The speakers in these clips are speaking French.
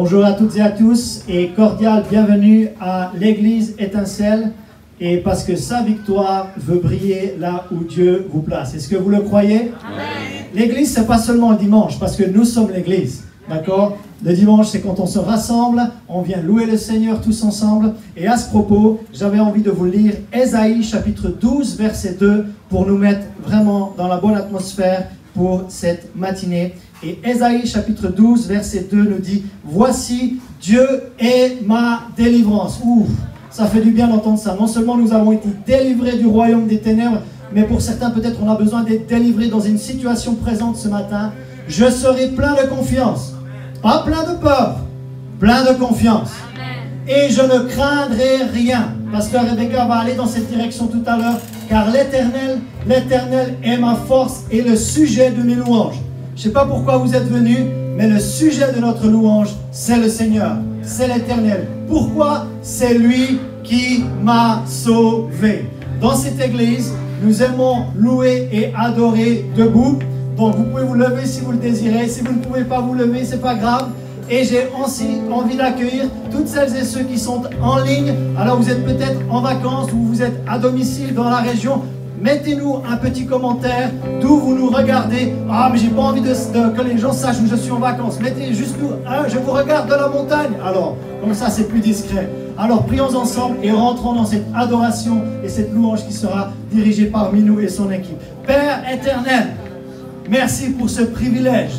Bonjour à toutes et à tous et cordial bienvenue à l'église Étincelle, et parce que sa victoire veut briller là où Dieu vous place. Est-ce que vous le croyez? L'église, c'est pas seulement le dimanche, parce que nous sommes l'église, d'accord? Le dimanche, c'est quand on se rassemble, on vient louer le Seigneur tous ensemble. Et à ce propos, j'avais envie de vous lire Ésaïe chapitre 12, verset 2, pour nous mettre vraiment dans la bonne atmosphère pour cette matinée. Et Ésaïe chapitre 12, verset 2 nous dit « Voici, Dieu est ma délivrance ». Ouh, ça fait du bien d'entendre ça. Non seulement nous avons été délivrés du royaume des ténèbres, mais pour certains peut-être on a besoin d'être délivrés dans une situation présente ce matin. Je serai plein de confiance, pas plein de peur, plein de confiance. Et je ne craindrai rien. Pasteur Rebecca va aller dans cette direction tout à l'heure, car l'Éternel est ma force et le sujet de mes louanges. Je ne sais pas pourquoi vous êtes venus, mais le sujet de notre louange, c'est le Seigneur, c'est l'Éternel. Pourquoi? C'est lui qui m'a sauvé. Dans cette église, nous aimons louer et adorer debout. Donc vous pouvez vous lever si vous le désirez. Si vous ne pouvez pas vous lever, ce n'est pas grave. Et j'ai aussi envie d'accueillir toutes celles et ceux qui sont en ligne. Alors vous êtes peut-être en vacances ou vous êtes à domicile dans la région. Mettez-nous un petit commentaire d'où vous nous regardez. Ah, mais j'ai pas envie que les gens sachent où je suis en vacances. Mettez juste nous, je vous regarde de la montagne. Alors, comme ça c'est plus discret. Alors prions ensemble et rentrons dans cette adoration et cette louange qui sera dirigée parmi nous et son équipe. Père éternel, merci pour ce privilège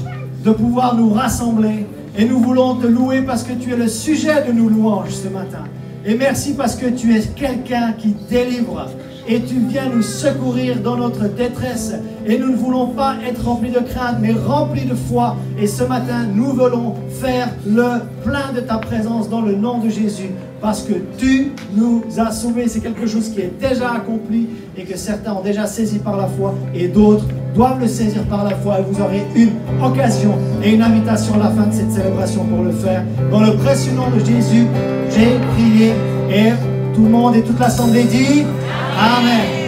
de pouvoir nous rassembler. Et nous voulons te louer parce que tu es le sujet de nos louanges ce matin. Et merci parce que tu es quelqu'un qui délivre. Et tu viens nous secourir dans notre détresse. Et nous ne voulons pas être remplis de crainte, mais remplis de foi. Et ce matin, nous voulons faire le plein de ta présence dans le nom de Jésus. Parce que tu nous as sauvés. C'est quelque chose qui est déjà accompli et que certains ont déjà saisi par la foi. Et d'autres doivent le saisir par la foi. Et vous aurez une occasion et une invitation à la fin de cette célébration pour le faire. Dans le précieux nom de Jésus, j'ai prié. Et tout le monde et toute l'assemblée dit Amen.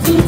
Tout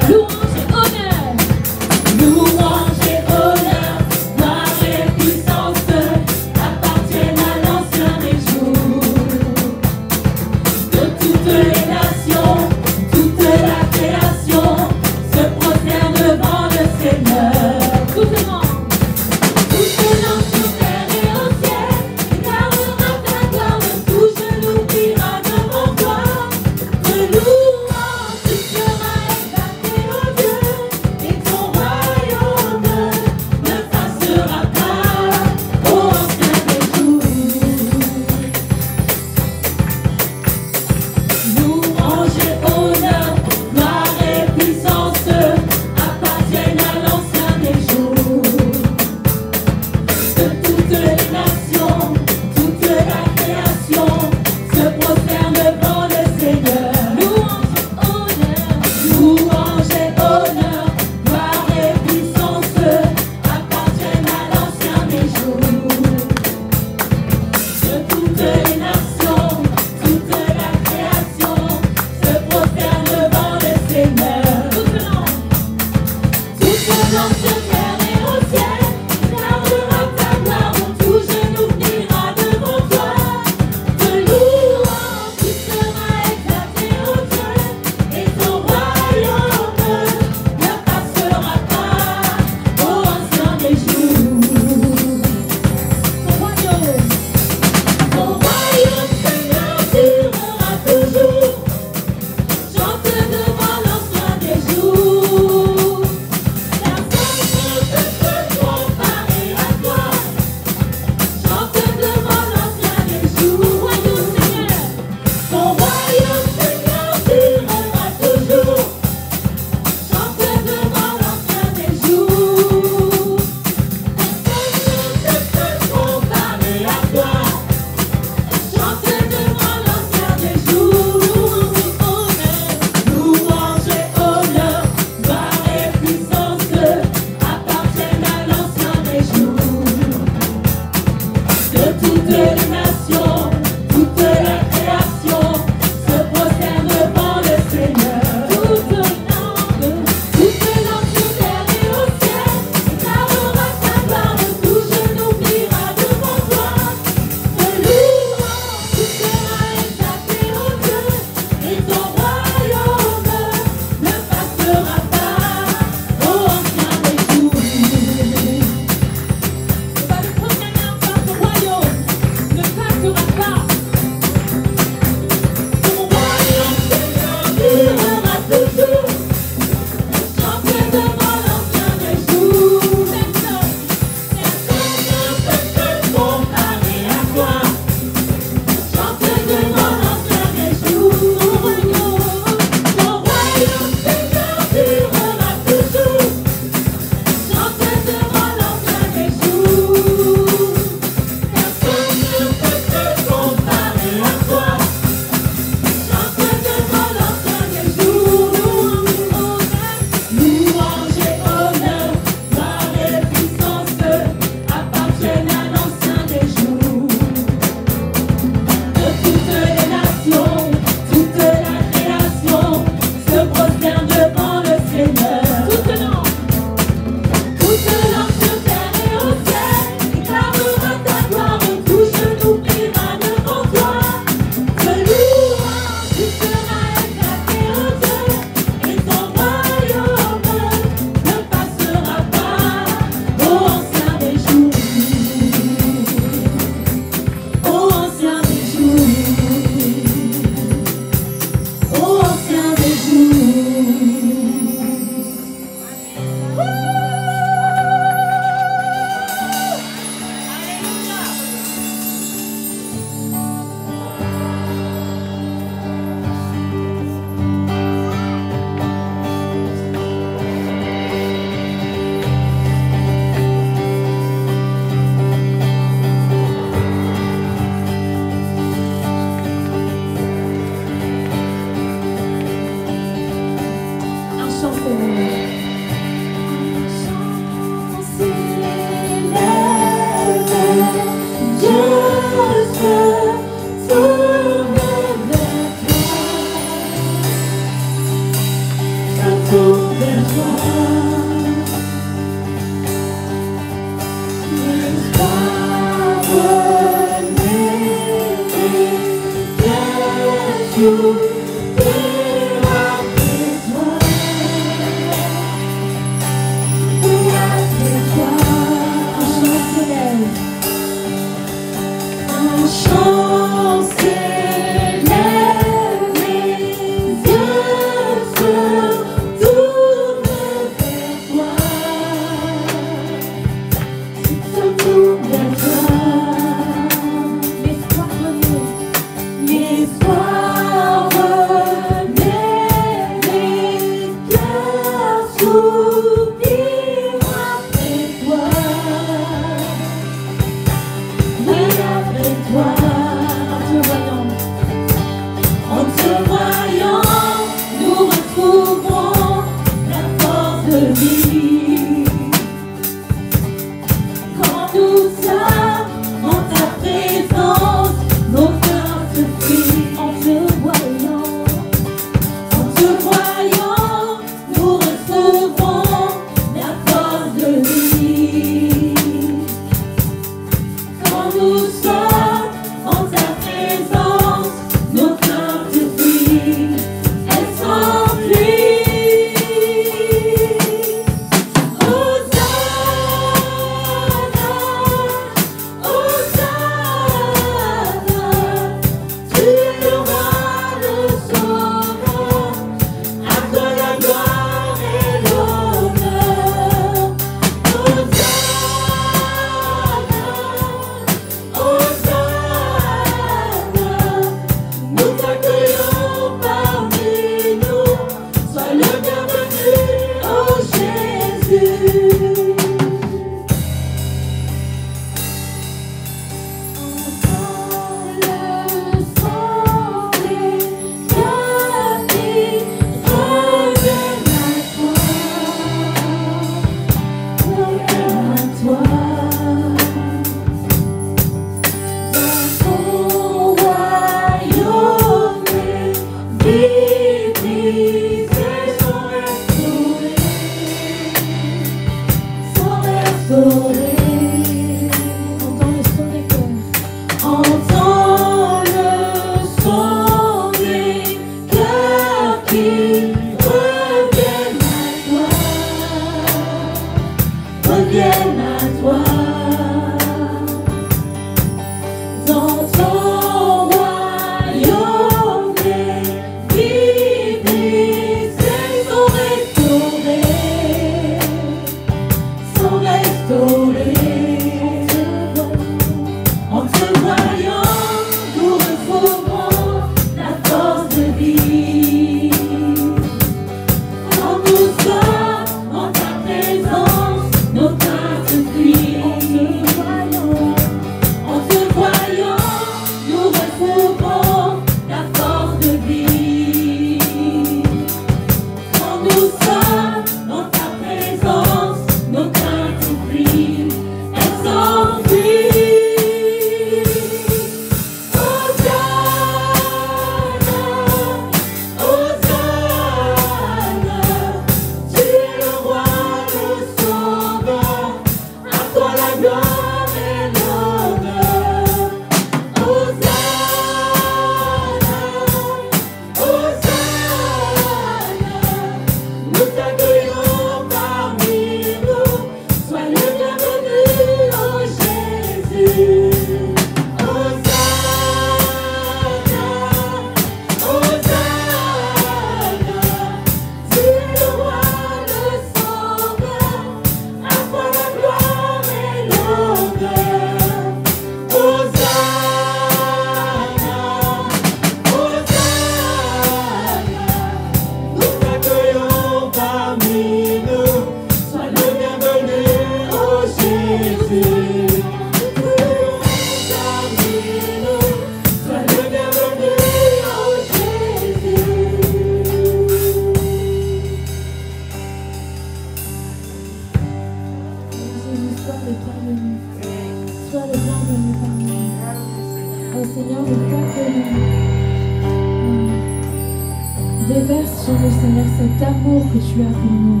Déverse sur nous, Seigneur, cet amour que tu as pour nous.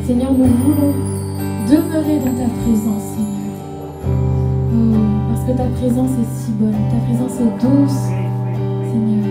Seigneur, nous voulons demeurer dans ta présence, Seigneur. Oh, parce que ta présence est si bonne, ta présence est douce, Seigneur.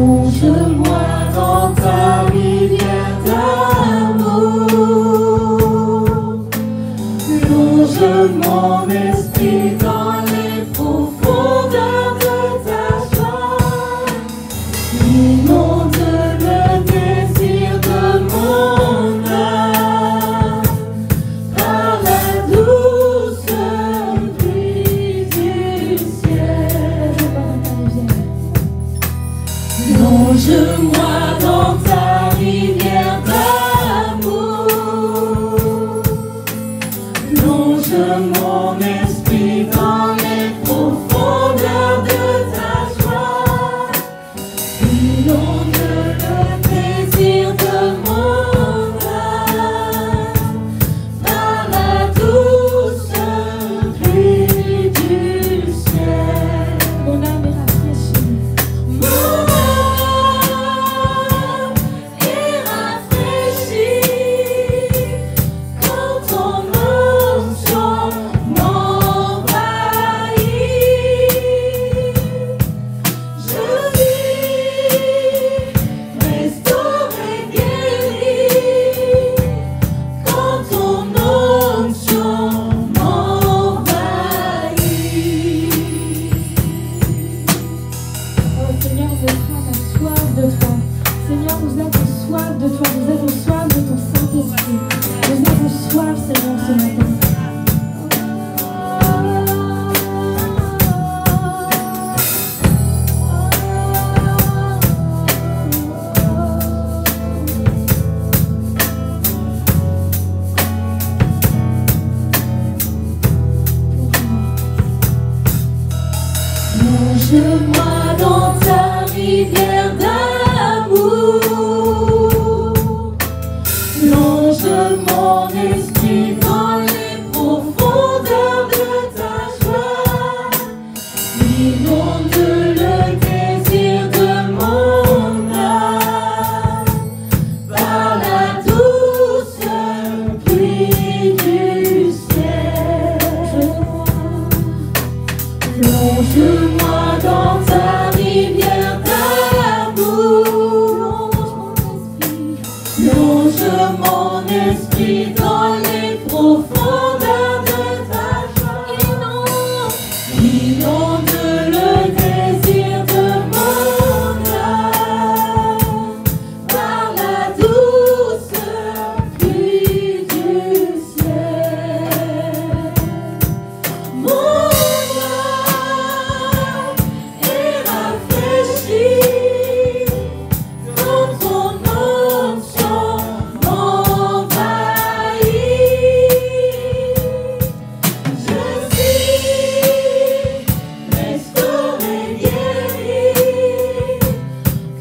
Plonge-moi dans ta rivière d'amour. Plonge mon esprit dans les profondeurs de ta joie. Inonde le désir de mon âme par la douce pluie du ciel. Plonge-moi dans ta rivière d'amour. Plonge mon esprit dans les profondeurs de ta joie. Inonde le désir de mon âme par la douce pluie du ciel. Mon âme est rafraîchie. Mon âme est rafraîchie quand ton onction m'envahit. Je vis restauré, guéri quand ton onction m'envahit. Oh Seigneur, notre âme a soif de toi. Seigneur, nous avons soif de toi. Nous avons soif de ton Saint-Esprit. Nous avons soif, Seigneur, ce matin. Plonge-moi dans ta rivière d'amour. Plonge mon esprit dans les profondeurs de ta joie. Inonde le désir de mon âme par la douce pluie du ciel. Plonge-moi dans ta rivière d'amour. Plonge mon esprit dans les profondeurs de ta joie. Inonde le désir de mon âme par la douce pluie du ciel. Mon âme est rafraîchie quand ton onction m'envahit. Je suis restauré, guéri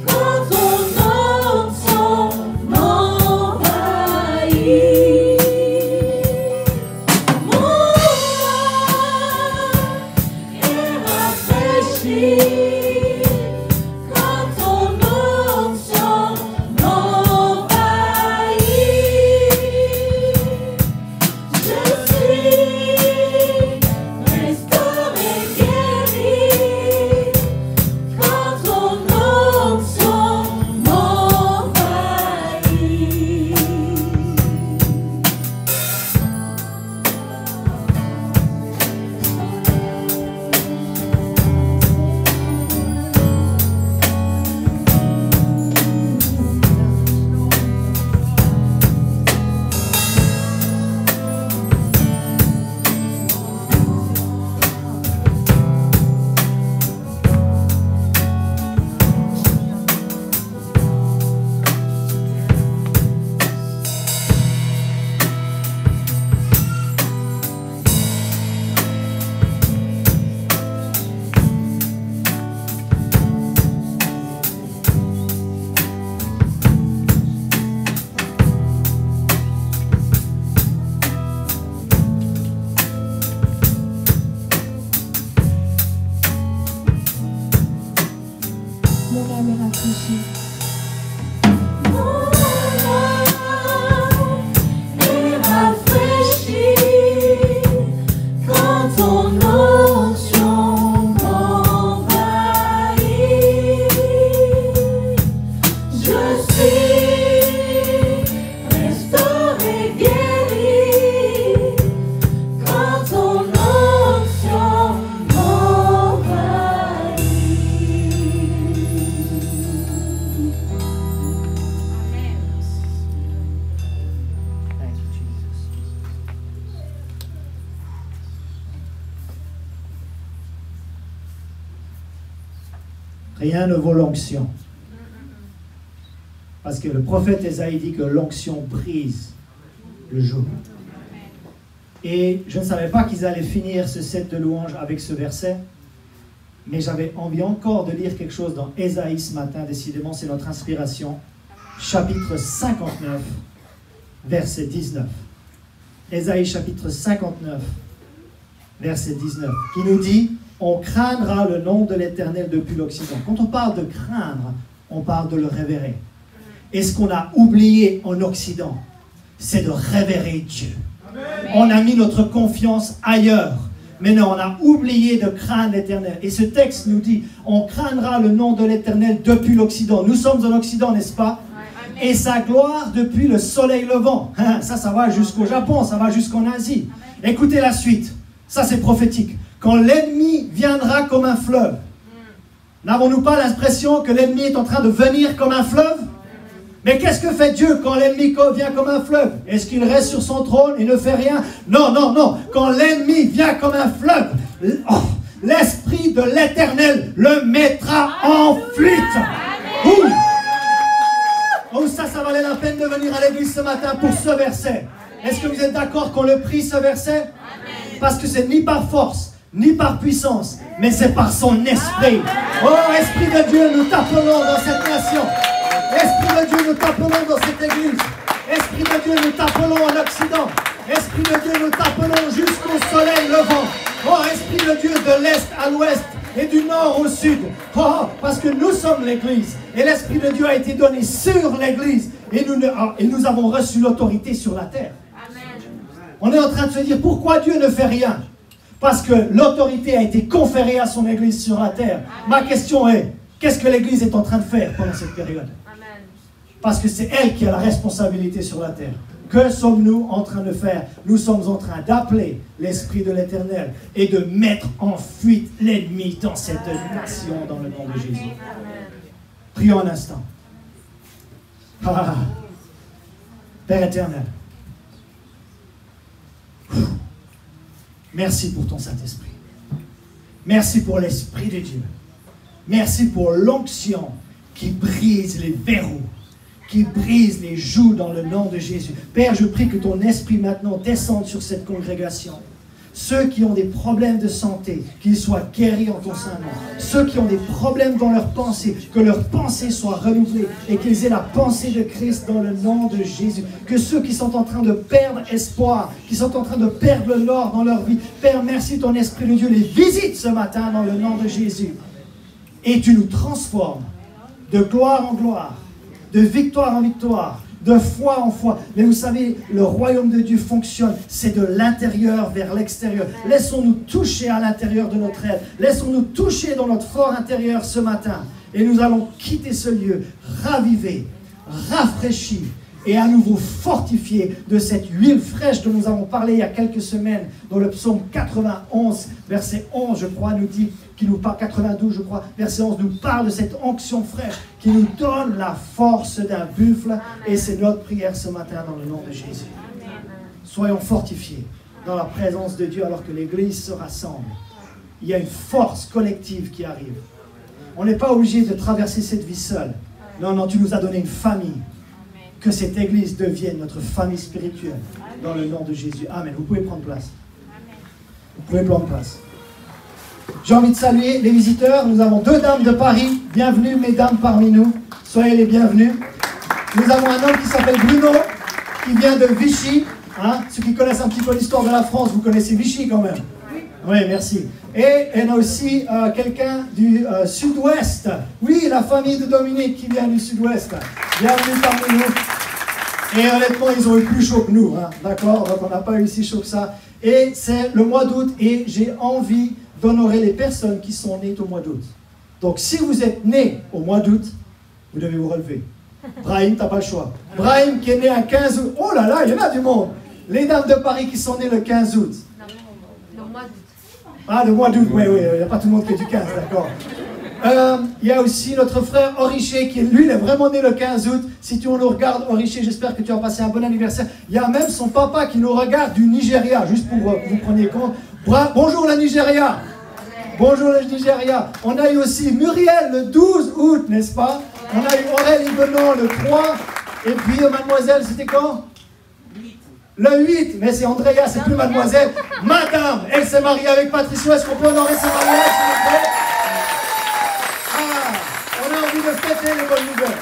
quand ton onction m'envahit. Mon âme est rafraîchie quand ton onction m'envahit. Je suis restauré, guéri quand ton onction m'envahit. Mon âme est rafraîchie. Mon âme est rafraîchie quand ton onction m'envahit. Rien ne vaut l'onction. Parce que le prophète Ésaïe dit que l'onction brise le joug. Et je ne savais pas qu'ils allaient finir ce set de louanges avec ce verset, mais j'avais envie encore de lire quelque chose dans Ésaïe ce matin. Décidément, c'est notre inspiration. Chapitre 59, verset 19. Ésaïe chapitre 59, verset 19, qui nous dit « On craindra le nom de l'Éternel depuis l'Occident ». Quand on parle de craindre, on parle de le révérer. Et ce qu'on a oublié en Occident, c'est de révérer Dieu. On a mis notre confiance ailleurs. Maintenant, on a oublié de craindre l'Éternel. Et ce texte nous dit, on craindra le nom de l'Éternel depuis l'Occident. Nous sommes en Occident, n'est-ce pas? Et sa gloire depuis le soleil levant. Ça va jusqu'au Japon, ça va jusqu'en Asie. Écoutez la suite. Ça, c'est prophétique. Quand l'ennemi viendra comme un fleuve. N'avons-nous pas l'impression que l'ennemi est en train de venir comme un fleuve? Mais qu'est-ce que fait Dieu quand l'ennemi vient comme un fleuve? Est-ce qu'il reste sur son trône et ne fait rien? Non, non, non. Quand l'ennemi vient comme un fleuve, l'Esprit de l'Éternel le mettra en fuite. Oh, ça valait la peine de venir à l'église ce matin pour ce verset. Est-ce que vous êtes d'accord qu'on le prie, ce verset? Parce que c'est ni par force, ni par puissance, mais c'est par son esprit. Oh, Esprit de Dieu, nous t'appelons dans cette nation. Esprit de Dieu, nous t'appelons dans cette église. Esprit de Dieu, nous t'appelons en Occident. Esprit de Dieu, nous t'appelons jusqu'au soleil levant. Oh, Esprit de Dieu, de l'est à l'ouest et du nord au sud. Oh, parce que nous sommes l'église. Et l'Esprit de Dieu a été donné sur l'église. Et nous avons reçu l'autorité sur la terre. Amen. On est en train de se dire, pourquoi Dieu ne fait rien? Parce que l'autorité a été conférée à son église sur la terre. Amen. Ma question est, qu'est-ce que l'église est en train de faire pendant cette période? Parce que c'est elle qui a la responsabilité sur la terre. Que sommes-nous en train de faire? Nous sommes en train d'appeler l'Esprit de l'Éternel et de mettre en fuite l'ennemi dans cette nation dans le nom de Jésus. Prions un instant. Ah. Père éternel, merci pour ton Saint-Esprit. Merci pour l'Esprit de Dieu. Merci pour l'onction qui brise les verrous, qui brise les jougs dans le nom de Jésus. Père, je prie que ton esprit maintenant descende sur cette congrégation. Ceux qui ont des problèmes de santé, qu'ils soient guéris en ton Saint-Nom. Ceux qui ont des problèmes dans leurs pensées, que leurs pensées soient renouvelées et qu'ils aient la pensée de Christ dans le nom de Jésus. Que ceux qui sont en train de perdre espoir, qui sont en train de perdre le nord dans leur vie, Père, merci, ton Esprit de Dieu les visite ce matin dans le nom de Jésus. Et tu nous transformes de gloire en gloire, de victoire en victoire, de foi en foi. Mais vous savez, le royaume de Dieu fonctionne, c'est de l'intérieur vers l'extérieur. Laissons-nous toucher à l'intérieur de notre être. Laissons-nous toucher dans notre fort intérieur ce matin. Et nous allons quitter ce lieu ravivé, rafraîchi et à nouveau fortifié de cette huile fraîche dont nous avons parlé il y a quelques semaines, dans le psaume 91, verset 11, je crois, nous dit, qui nous parle, 92, je crois, verset 11, nous parle de cette onction fraîche qui nous donne la force d'un buffle. Et c'est notre prière ce matin dans le nom de Jésus. Soyons fortifiés dans la présence de Dieu alors que l'Église se rassemble. Il y a une force collective qui arrive. On n'est pas obligé de traverser cette vie seule. Non, non, tu nous as donné une famille. Que cette Église devienne notre famille spirituelle dans le nom de Jésus. Amen. Vous pouvez prendre place. Vous pouvez prendre place. J'ai envie de saluer les visiteurs. Nous avons 2 dames de Paris. Bienvenue, mesdames, parmi nous. Soyez les bienvenus. Nous avons un homme qui s'appelle Bruno, qui vient de Vichy. Hein? Ceux qui connaissent un petit peu l'histoire de la France, vous connaissez Vichy quand même. Oui, merci. Et on a aussi quelqu'un du sud-ouest. Oui, la famille de Dominique qui vient du sud-ouest. Bienvenue parmi nous. Et honnêtement, ils ont eu plus chaud que nous. Hein? D'accord? Donc on n'a pas eu si chaud que ça. Et c'est le mois d'août et j'ai envie d'honorer les personnes qui sont nées au mois d'août. Donc si vous êtes né au mois d'août, vous devez vous relever. Brahim, t'as pas le choix. Brahim qui est né un 15 août. Oh là là, il y en a du monde. Les dames de Paris qui sont nées le 15 août. Le mois d'août. Ah, le mois d'août, oui, il n'y a pas tout le monde qui est du 15, d'accord. Il y a aussi notre frère Oriché, qui lui, il est vraiment né le 15 août. Si tu nous regardes, Oriché, j'espère que tu as passé un bon anniversaire. Il y a même son papa qui nous regarde du Nigeria, juste pour que vous preniez compte. Bonjour la Nigeria. Bonjour le Nigeria. On a eu aussi Muriel le 12 août, n'est-ce pas? On a eu Aurélie Benon le 3. Et puis mademoiselle, c'était quand? Le 8. Mais c'est Andrea, c'est plus mademoiselle. Madame, elle s'est mariée avec Patricia. Est-ce qu'on peut honorer sa mariage, s'il vous plaît? On a envie de fêter les bonnes nouvelles.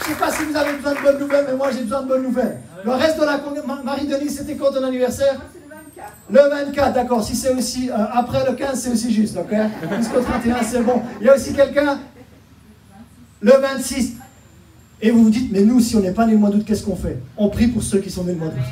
Je ne sais pas si vous avez besoin de bonnes nouvelles, mais moi j'ai besoin de bonnes nouvelles. Le reste de la Marie-Denise, c'était quand ton anniversaire? Le 24, d'accord. Si c'est aussi après le 15, c'est aussi juste, ok? Jusqu'au 31, c'est bon. Il y a aussi quelqu'un? Le 26. Et vous vous dites, mais nous, si on n'est pas né le mois d'août, qu'est-ce qu'on fait? On prie pour ceux qui sont nés le mois d'août.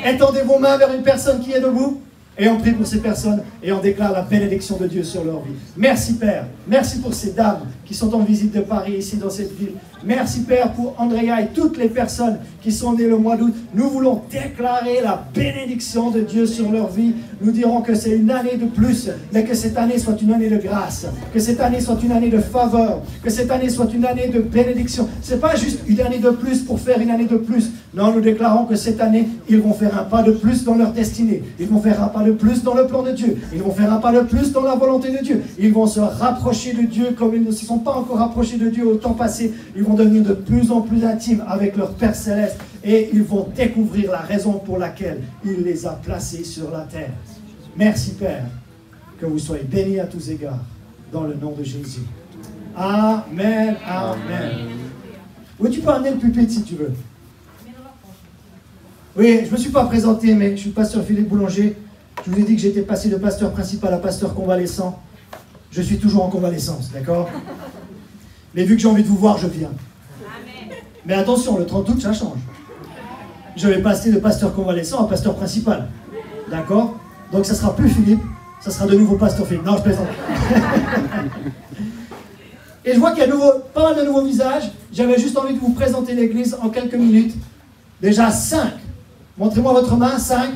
Étendez vos mains vers une personne qui est debout. Et on prie pour ces personnes et on déclare la bénédiction de Dieu sur leur vie. Merci Père. Merci pour ces dames qui sont en visite de Paris ici dans cette ville. Merci Père pour Andrea et toutes les personnes qui sont nées le mois d'août. Nous voulons déclarer la bénédiction de Dieu sur leur vie. Nous dirons que c'est une année de plus, mais que cette année soit une année de grâce. Que cette année soit une année de faveur. Que cette année soit une année de bénédiction. Ce n'est pas juste une année de plus pour faire une année de plus. Non, nous déclarons que cette année, ils vont faire un pas de plus dans leur destinée. Ils vont faire un pas de plus dans le plan de Dieu. Ils vont faire un pas de plus dans la volonté de Dieu. Ils vont se rapprocher de Dieu comme ils ne se sont pas encore rapprochés de Dieu au temps passé. Ils vont devenir de plus en plus intimes avec leur Père Céleste et ils vont découvrir la raison pour laquelle il les a placés sur la terre. Merci Père, que vous soyez bénis à tous égards dans le nom de Jésus. Amen, amen. Oui, tu peux amener le pupitre si tu veux. Oui, je ne me suis pas présenté, mais je suis pasteur Philippe Boulanger. Je vous ai dit que j'étais passé de pasteur principal à pasteur convalescent. Je suis toujours en convalescence, d'accord? Mais vu que j'ai envie de vous voir, je viens. Mais attention, le 30 août, ça change. Je vais passer de pasteur convalescent à pasteur principal. D'accord? Donc ça sera plus Philippe, ça sera de nouveau pasteur Philippe. Non, je plaisante. Et je vois qu'il y a pas mal de nouveaux visages. J'avais juste envie de vous présenter l'église en quelques minutes. Déjà 5. Montrez-moi votre main, 5.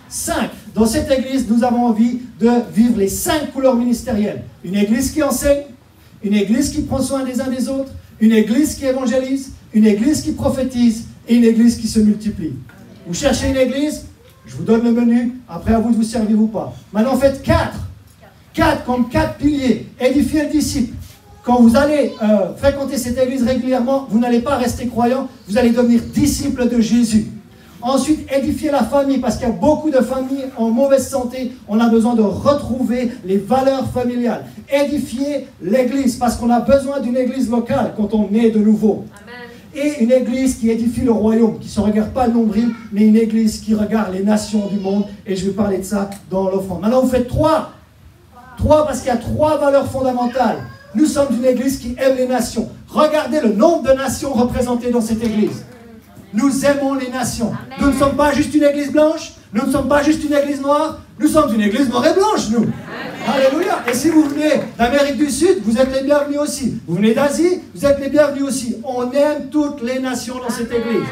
5. Dans cette église, nous avons envie de vivre les 5 couleurs ministérielles. Une église qui enseigne, une église qui prend soin des uns des autres, une église qui évangélise, une église qui prophétise et une église qui se multiplie. Vous cherchez une église, je vous donne le menu, après à vous de vous servir ou pas. Maintenant faites 4. 4 comme 4 piliers. Édifier le disciple. Quand vous allez fréquenter cette église régulièrement, vous n'allez pas rester croyant, vous allez devenir disciple de Jésus. Ensuite, édifier la famille, parce qu'il y a beaucoup de familles en mauvaise santé. On a besoin de retrouver les valeurs familiales. Édifier l'église, parce qu'on a besoin d'une église locale quand on est de nouveau. Amen. Et une église qui édifie le royaume, qui ne se regarde pas le nombril, mais une église qui regarde les nations du monde. Et je vais parler de ça dans l'offrande. Maintenant, vous faites 3. 3 parce qu'il y a 3 valeurs fondamentales. Nous sommes une église qui aime les nations. Regardez le nombre de nations représentées dans cette église. Nous aimons les nations. Amen. Nous ne sommes pas juste une église blanche, nous ne sommes pas juste une église noire, nous sommes une église noire et blanche, nous. Amen. Alléluia. Et si vous venez d'Amérique du Sud, vous êtes les bienvenus aussi. Vous venez d'Asie, vous êtes les bienvenus aussi. On aime toutes les nations dans cette église.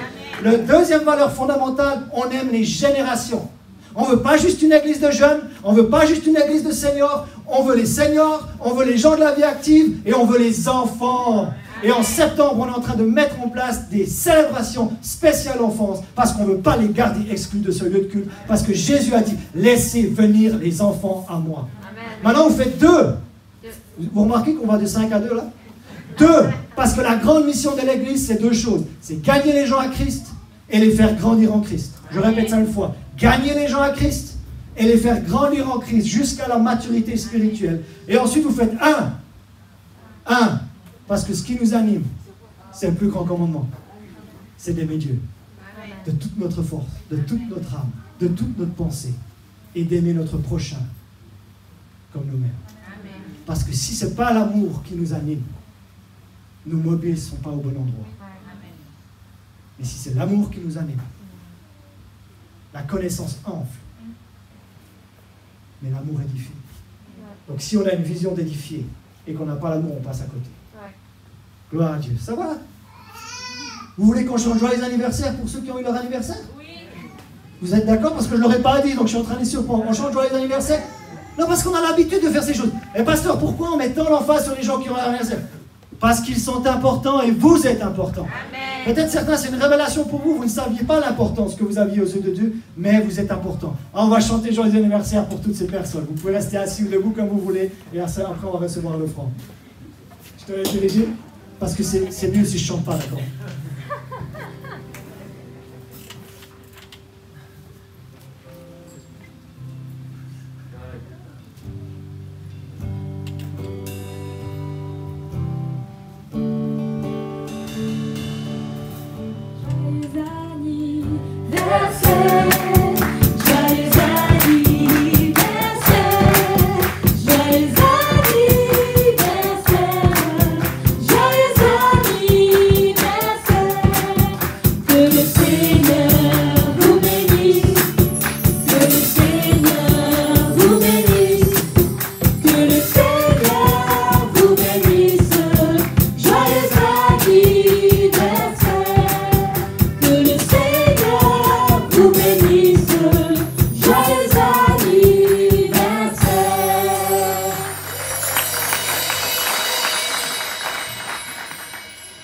La deuxième valeur fondamentale, on aime les générations. On ne veut pas juste une église de jeunes, on ne veut pas juste une église de seniors, on veut les seniors, on veut les gens de la vie active et on veut les enfants. Et en septembre, on est en train de mettre en place des célébrations spéciales enfance parce qu'on ne veut pas les garder exclus de ce lieu de culte. Parce que Jésus a dit, laissez venir les enfants à moi. Amen. Maintenant, vous faites 2. Vous remarquez qu'on va de 5 à 2 là? 2. Parce que la grande mission de l'église, c'est 2 choses. C'est gagner les gens à Christ et les faire grandir en Christ. Je répète ça une fois. Gagner les gens à Christ et les faire grandir en Christ jusqu'à la maturité spirituelle. Et ensuite, vous faites 1. Parce que ce qui nous anime, c'est le plus grand commandement. C'est d'aimer Dieu. De toute notre force, de toute notre âme, de toute notre pensée. Et d'aimer notre prochain comme nous-mêmes. Parce que si ce n'est pas l'amour qui nous anime, nos mobiles ne sont pas au bon endroit. Mais si c'est l'amour qui nous anime, la connaissance enfle. Mais l'amour édifie. Donc si on a une vision d'édifier et qu'on n'a pas l'amour, on passe à côté. Gloire à Dieu. Ça va? Vous voulez qu'on chante joyeux anniversaire pour ceux qui ont eu leur anniversaire? Oui. Vous êtes d'accord? Parce que je ne l'aurais pas dit, donc je suis en train de les surprendre. On chante joyeux anniversaire? Non, parce qu'on a l'habitude de faire ces choses. Et pasteur, pourquoi on met tant l'emphase sur les gens qui ont leur anniversaire? Parce qu'ils sont importants et vous êtes importants. Amen. Peut-être certains, c'est une révélation pour vous. Vous ne saviez pas l'importance que vous aviez aux yeux de Dieu, mais vous êtes important. On va chanter joyeux anniversaire pour toutes ces personnes. Vous pouvez rester assis ou debout comme vous voulez. Et après, on va recevoir l'offrande. Je te laisse diriger parce que c'est mieux si je ne chante pas, d'accord?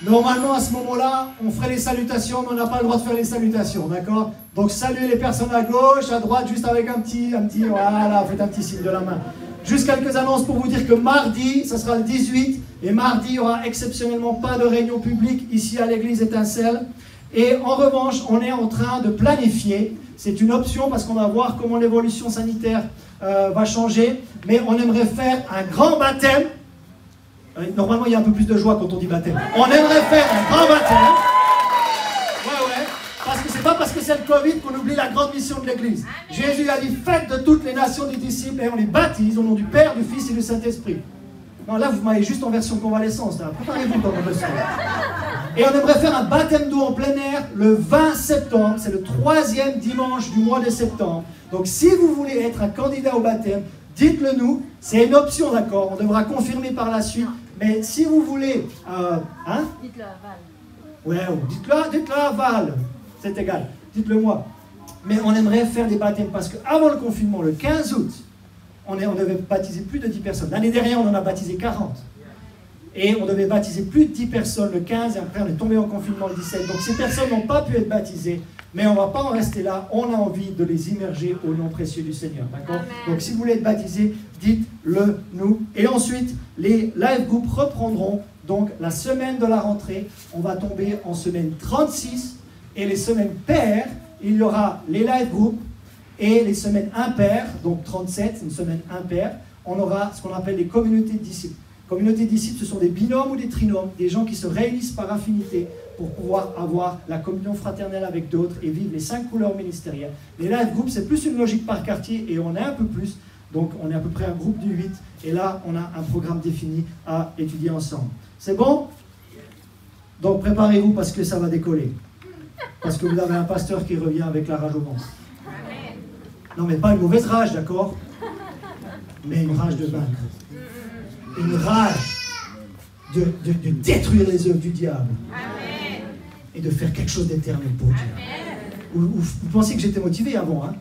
Normalement, à ce moment-là, on ferait les salutations, mais on n'a pas le droit de faire les salutations, d'accord? Donc, saluez les personnes à gauche, à droite, juste avec un petit, voilà, faites un petit signe de la main. Juste quelques annonces pour vous dire que mardi, ça sera le 18, et mardi, il n'y aura exceptionnellement pas de réunion publique ici à l'église Étincelle. Et en revanche, on est en train de planifier, c'est une option parce qu'on va voir comment l'évolution sanitaire va changer, mais on aimerait faire un grand baptême. Normalement, il y a un peu plus de joie quand on dit baptême. On aimerait faire un grand baptême. Ouais, parce que c'est pas parce que c'est le Covid qu'on oublie la grande mission de l'Église. Jésus a dit, faites de toutes les nations des disciples et on les baptise au nom du Père, du Fils et du Saint-Esprit. Non, là, vous m'avez juste en version convalescence. Préparez-vous dans le sang. Et on aimerait faire un baptême d'eau en plein air le 20 septembre. C'est le 3e dimanche du mois de septembre. Donc, si vous voulez être un candidat au baptême, dites-le nous. C'est une option, d'accord? On devra confirmer par la suite. Mais si vous voulez... Dites-le à Val. Ouais, dites-le à Val. C'est égal. Dites-le moi. Mais on aimerait faire des baptêmes parce qu'avant le confinement, le 15 août, on devait baptiser plus de 10 personnes. L'année dernière, on en a baptisé 40. Et on devait baptiser plus de 10 personnes le 15 et après on est tombé en confinement le 17. Donc ces personnes n'ont pas pu être baptisées, mais on ne va pas en rester là. On a envie de les immerger au nom précieux du Seigneur. D'accord? Donc si vous voulez être baptisés, dites-le nous. Et ensuite, les live groups reprendront. Donc la semaine de la rentrée, on va tomber en semaine 36. Et les semaines paires, il y aura les live groups. Et les semaines impaires, donc 37, c'est une semaine impaire, on aura ce qu'on appelle les communautés de disciples. Communautés de disciples, ce sont des binômes ou des trinômes, des gens qui se réunissent par affinité pour pouvoir avoir la communion fraternelle avec d'autres et vivre les 5 couleurs ministérielles. Les live groups, c'est plus une logique par quartier et on est un peu plus, donc on est à peu près un groupe de 8 et là on a un programme défini à étudier ensemble. C'est bon? Donc préparez-vous parce que ça va décoller. Parce que vous avez un pasteur qui revient avec la rage au ventre. Non, mais pas une mauvaise rage, d'accord? Mais une rage de vaincre. Une rage de détruire les œuvres du diable. Amen. Et de faire quelque chose d'éternel pour Dieu. Vous pensiez que j'étais motivé avant, hein?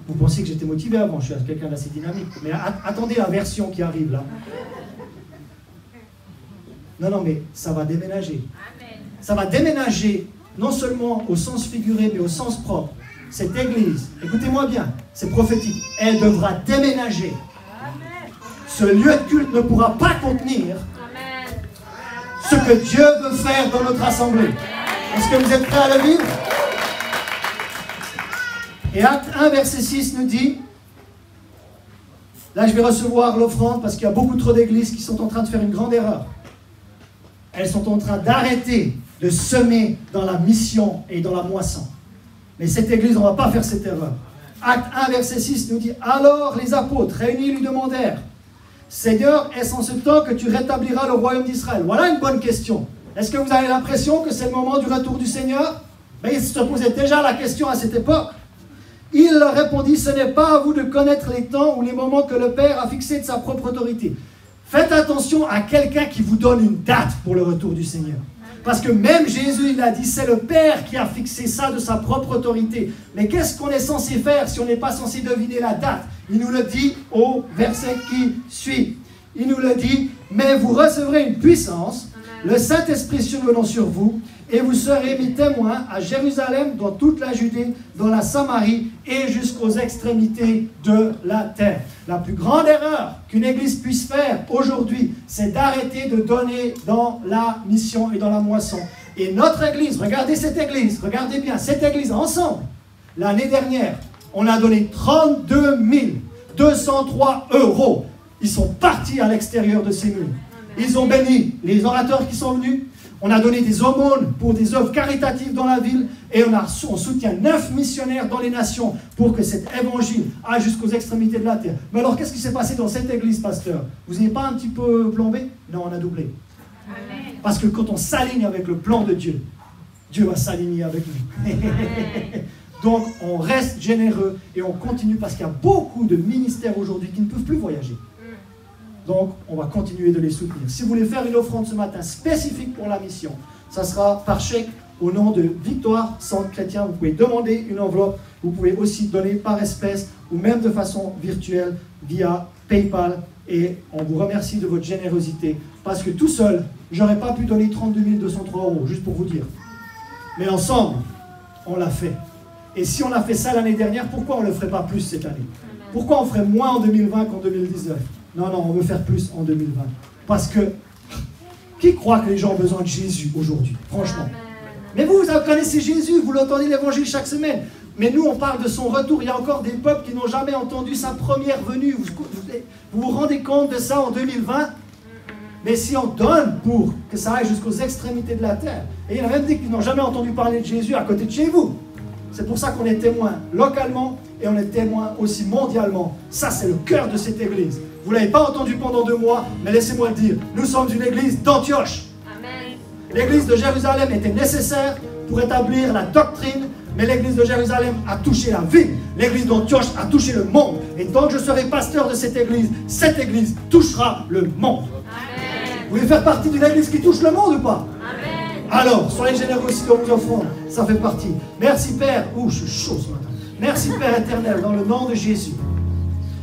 Vous pensiez que j'étais motivé avant, je suis quelqu'un d'assez dynamique. Mais attendez la version qui arrive là. Non, mais ça va déménager. Amen. Ça va déménager, non seulement au sens figuré, mais au sens propre. Cette église, écoutez-moi bien, c'est prophétique, elle devra déménager. Amen. Ce lieu de culte ne pourra pas contenir Amen. Ce que Dieu veut faire dans notre assemblée. Est-ce que vous êtes prêts à le vivre? Et Acte 1, verset 6 nous dit, là je vais recevoir l'offrande parce qu'il y a beaucoup trop d'églises qui sont en train de faire une grande erreur. Elles sont en train d'arrêter de semer dans la mission et dans la moisson. Mais cette église, on ne va pas faire cette erreur. Acte 1, verset 6 nous dit, alors les apôtres réunis lui demandèrent, Seigneur, est-ce en ce temps que tu rétabliras le royaume d'Israël? Voilà une bonne question. Est-ce que vous avez l'impression que c'est le moment du retour du Seigneur? Mais ils se posaient déjà la question à cette époque. Il leur répondit, ce n'est pas à vous de connaître les temps ou les moments que le Père a fixés de sa propre autorité. Faites attention à quelqu'un qui vous donne une date pour le retour du Seigneur. Parce que même Jésus, il a dit, c'est le Père qui a fixé ça de sa propre autorité. Mais qu'est-ce qu'on est censé faire si on n'est pas censé deviner la date? Il nous le dit au verset qui suit. Il nous le dit, mais vous recevrez une puissance le Saint-Esprit survenant sur vous, et vous serez mis témoins à Jérusalem, dans toute la Judée, dans la Samarie et jusqu'aux extrémités de la terre. La plus grande erreur qu'une église puisse faire aujourd'hui, c'est d'arrêter de donner dans la mission et dans la moisson. Et notre église, regardez cette église, regardez bien, cette église ensemble, l'année dernière, on a donné 32 203 €. Ils sont partis à l'extérieur de ces murs. Ils ont béni les orateurs qui sont venus. On a donné des aumônes pour des œuvres caritatives dans la ville et on soutient 9 missionnaires dans les nations pour que cet évangile aille jusqu'aux extrémités de la terre. Mais alors, qu'est-ce qui s'est passé dans cette église, pasteur? Vous n'avez pas un petit peu plombé? Non, on a doublé. Amen. Parce que quand on s'aligne avec le plan de Dieu, Dieu va s'aligner avec nous. Donc, on reste généreux et on continue parce qu'il y a beaucoup de ministères aujourd'hui qui ne peuvent plus voyager. Donc, on va continuer de les soutenir. Si vous voulez faire une offrande ce matin spécifique pour la mission, ça sera par chèque au nom de Victoire Centre Chrétien. Vous pouvez demander une enveloppe. Vous pouvez aussi donner par espèce ou même de façon virtuelle via PayPal. Et on vous remercie de votre générosité parce que tout seul, je n'aurais pas pu donner 32 203 €, juste pour vous dire. Mais ensemble, on l'a fait. Et si on a fait ça l'année dernière, pourquoi on ne le ferait pas plus cette année? Pourquoi on ferait moins en 2020 qu'en 2019? Non, on veut faire plus en 2020. Parce que, qui croit que les gens ont besoin de Jésus aujourd'hui? Franchement. Mais vous connaissez Jésus, vous l'entendez l'évangile chaque semaine. Mais nous, on parle de son retour. Il y a encore des peuples qui n'ont jamais entendu sa première venue. Vous vous rendez compte de ça en 2020? Mais si on donne pour que ça aille jusqu'aux extrémités de la terre, et il y en a même des qui n'ont jamais entendu parler de Jésus à côté de chez vous. C'est pour ça qu'on est témoin localement et on est témoin aussi mondialement. Ça, c'est le cœur de cette église. Vous ne l'avez pas entendu pendant 2 mois, mais laissez-moi le dire. Nous sommes une église d'Antioche. L'église de Jérusalem était nécessaire pour établir la doctrine, mais l'église de Jérusalem a touché la ville. L'église d'Antioche a touché le monde. Et tant que je serai pasteur de cette église touchera le monde. Amen. Vous voulez faire partie d'une église qui touche le monde ou pas? Amen. Alors, soyez généreux aussi dans vos offrandes. Ça fait partie. Merci Père. Ouh, je suis chaud ce matin. Merci Père éternel, dans le nom de Jésus,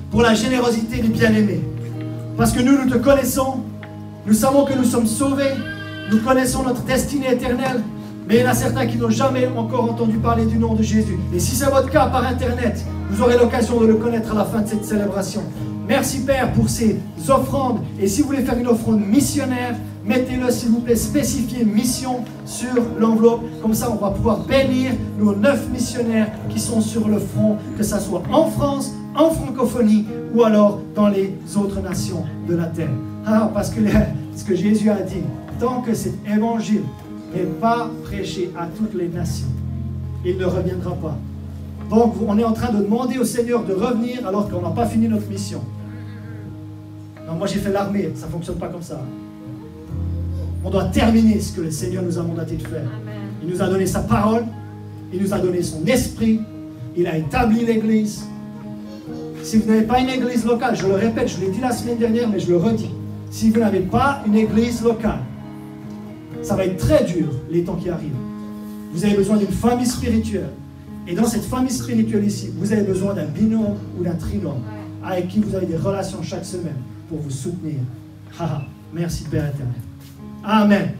pour la générosité des bien-aimés. Parce que nous te connaissons, nous savons que nous sommes sauvés, nous connaissons notre destinée éternelle, mais il y en a certains qui n'ont jamais encore entendu parler du nom de Jésus. Et si c'est votre cas par Internet, vous aurez l'occasion de le connaître à la fin de cette célébration. Merci Père pour ces offrandes. Et si vous voulez faire une offrande missionnaire, mettez-le s'il vous plaît, spécifié mission sur l'enveloppe. Comme ça, on va pouvoir bénir nos 9 missionnaires qui sont sur le front, que ce soit en France, en francophonie ou alors dans les autres nations de la terre. Parce que ce que Jésus a dit, tant que cet évangile n'est pas prêché à toutes les nations, il ne reviendra pas. Donc on est en train de demander au Seigneur de revenir alors qu'on n'a pas fini notre mission. Non, moi j'ai fait l'armée, ça ne fonctionne pas comme ça. On doit terminer ce que le Seigneur nous a mandaté de faire. Il nous a donné sa parole, il nous a donné son esprit, il a établi l'église. Si vous n'avez pas une église locale, je le répète, je l'ai dit la semaine dernière, mais je le redis. Si vous n'avez pas une église locale, ça va être très dur les temps qui arrivent. Vous avez besoin d'une famille spirituelle. Et dans cette famille spirituelle ici, vous avez besoin d'un binôme ou d'un trinôme avec qui vous avez des relations chaque semaine pour vous soutenir. Merci Père éternel. Amen.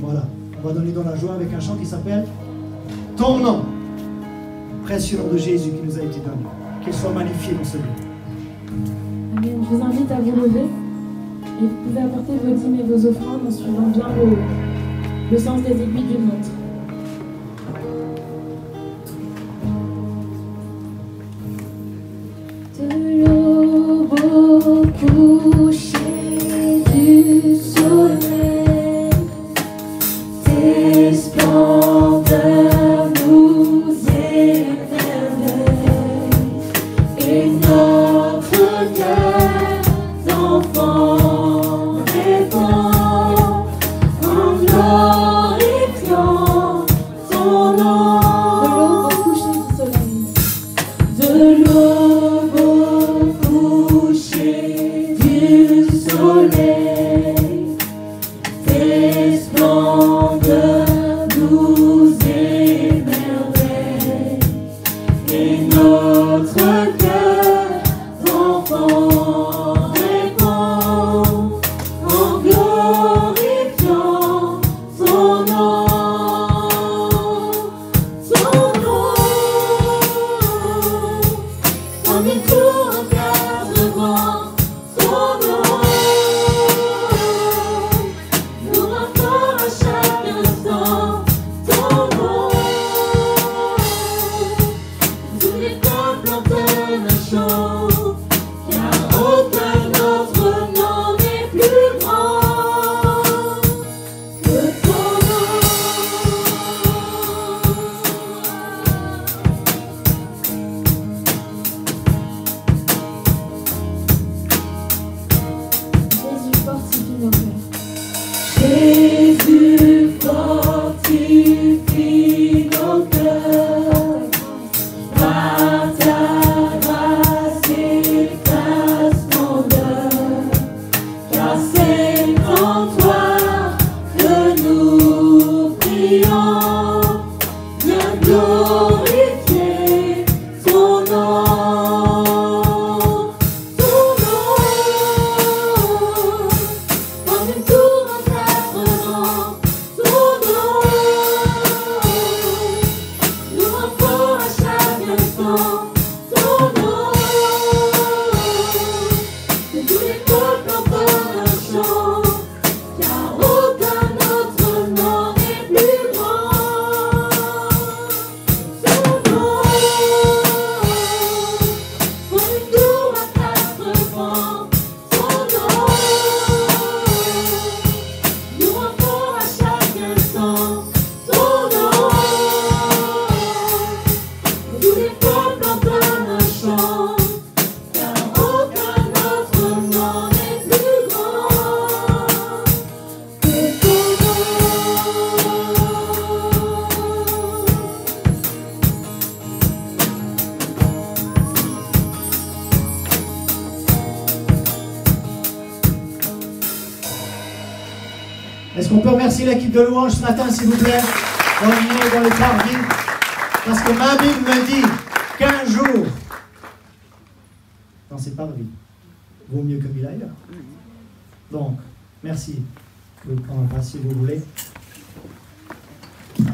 Voilà, on va donner dans la joie avec un chant qui s'appelle Ton nom. Précieux nom de Jésus qui nous a été donné. Qu'il soit magnifié dans ce lieu. Amen. Je vous invite à vous lever et vous pouvez apporter vos dîmes et vos offrandes en suivant bien le sens des aiguilles d'une montre. De l'aube au coucher du soleil, tes splendeurs nous émerveillent et notre cœur d'enfant répand en glorifiant Est-ce qu'on peut remercier l'équipe de louange ce matin, s'il vous plaît, dans les parvis? Parce que ma Bible me dit qu'un jour, dans ces parvis, vaut mieux que 1000 ailleurs. Donc, merci. Vous pouvez prendre un pas si vous voulez. Et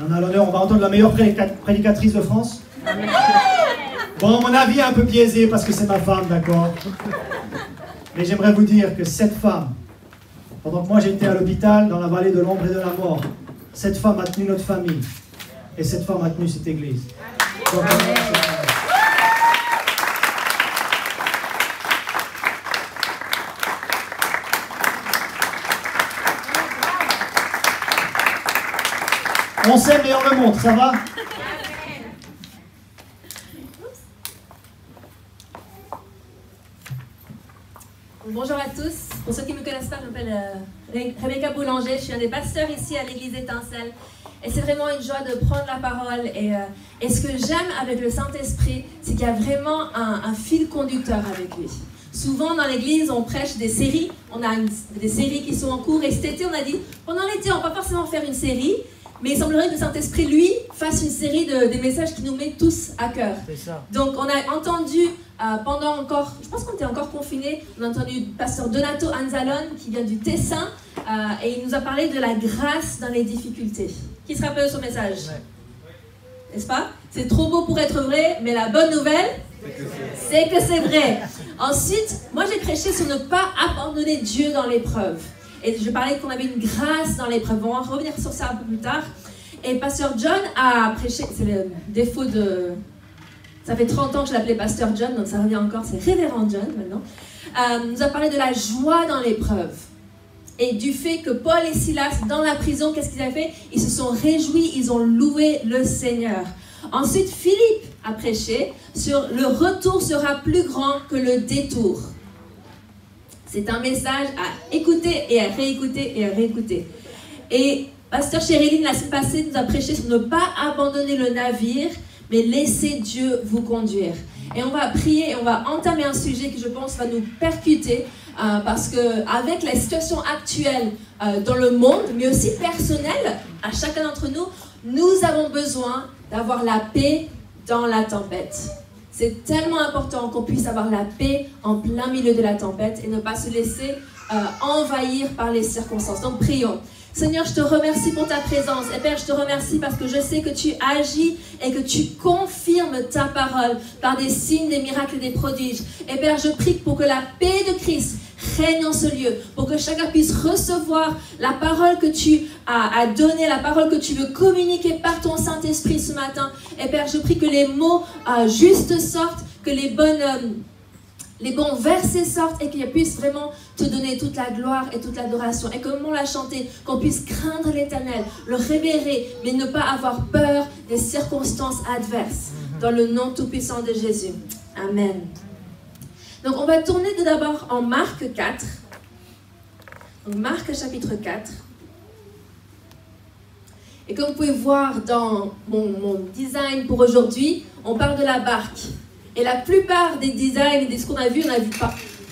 on a l'honneur, on va entendre la meilleure prédicatrice de France. Bon, mon avis est un peu biaisé parce que c'est ma femme, d'accord? Mais j'aimerais vous dire que cette femme, pendant que moi j'étais à l'hôpital, dans la vallée de l'ombre et de la mort, cette femme a tenu notre famille. Et cette femme a tenu cette église. Donc, on sait, mais on le montre, ça va? Bonjour à tous. Pour ceux qui ne me connaissent pas, je m'appelle Rebecca Boulanger. Je suis un des pasteurs ici à l'église Étincelle. Et c'est vraiment une joie de prendre la parole. Et ce que j'aime avec le Saint-Esprit, c'est qu'il y a vraiment un fil conducteur avec lui. Souvent dans l'église, on prêche des séries. On a des séries qui sont en cours. Et cet été, on a dit, pendant l'été, on ne va pas forcément faire une série. Mais il semblerait que le Saint-Esprit, lui, fasse une série des messages qui nous mettent tous à cœur. Donc, on a entendu pendant encore, je pense qu'on était encore confinés, on a entendu le pasteur Donato Anzalone, qui vient du Tessin, et il nous a parlé de la grâce dans les difficultés. Qui se rappelle de son message? N'est-ce pas? C'est trop beau pour être vrai, mais la bonne nouvelle, c'est que c'est vrai. Ensuite, moi j'ai prêché sur ne pas abandonner Dieu dans l'épreuve. Et je parlais qu'on avait une grâce dans l'épreuve. On va revenir sur ça un peu plus tard. Et pasteur John a prêché, c'est le défaut de... Ça fait 30 ans que je l'appelais pasteur John, donc ça revient encore, c'est révérend John maintenant. Nous a parlé de la joie dans l'épreuve. Et du fait que Paul et Silas, dans la prison, qu'est-ce qu'ils avaient fait? Ils se sont réjouis, ils ont loué le Seigneur. Ensuite, Philippe a prêché sur le retour sera plus grand que le détour. C'est un message à écouter et à réécouter et à réécouter. Et pasteur Chéréline, la semaine passée, nous a prêché sur ne pas abandonner le navire, mais laissez Dieu vous conduire. Et on va prier et on va entamer un sujet qui, je pense, va nous percuter parce qu'avec la situation actuelle dans le monde, mais aussi personnelle, à chacun d'entre nous, nous avons besoin d'avoir la paix dans la tempête. C'est tellement important qu'on puisse avoir la paix en plein milieu de la tempête et ne pas se laisser envahir par les circonstances. Donc prions. Seigneur, je te remercie pour ta présence. Et Père, je te remercie parce que je sais que tu agis et que tu confirmes ta parole par des signes, des miracles et des prodiges. Et Père, je prie pour que la paix de Christ règne en ce lieu, pour que chacun puisse recevoir la parole que tu as donnée, la parole que tu veux communiquer par ton Saint-Esprit ce matin. Et Père, je prie que les mots justes sortent, que les bons versets sortent et qu'il puisse vraiment te donner toute la gloire et toute l'adoration. Et comme on l'a chanté, qu'on puisse craindre l'Éternel, le révérer, mais ne pas avoir peur des circonstances adverses. Dans le nom tout-puissant de Jésus. Amen. Donc on va tourner tout d'abord en Marc 4. Donc Marc chapitre 4. Et comme vous pouvez voir dans mon design pour aujourd'hui, on parle de la barque. Et la plupart des designs et de ce qu'on a vu, on a vu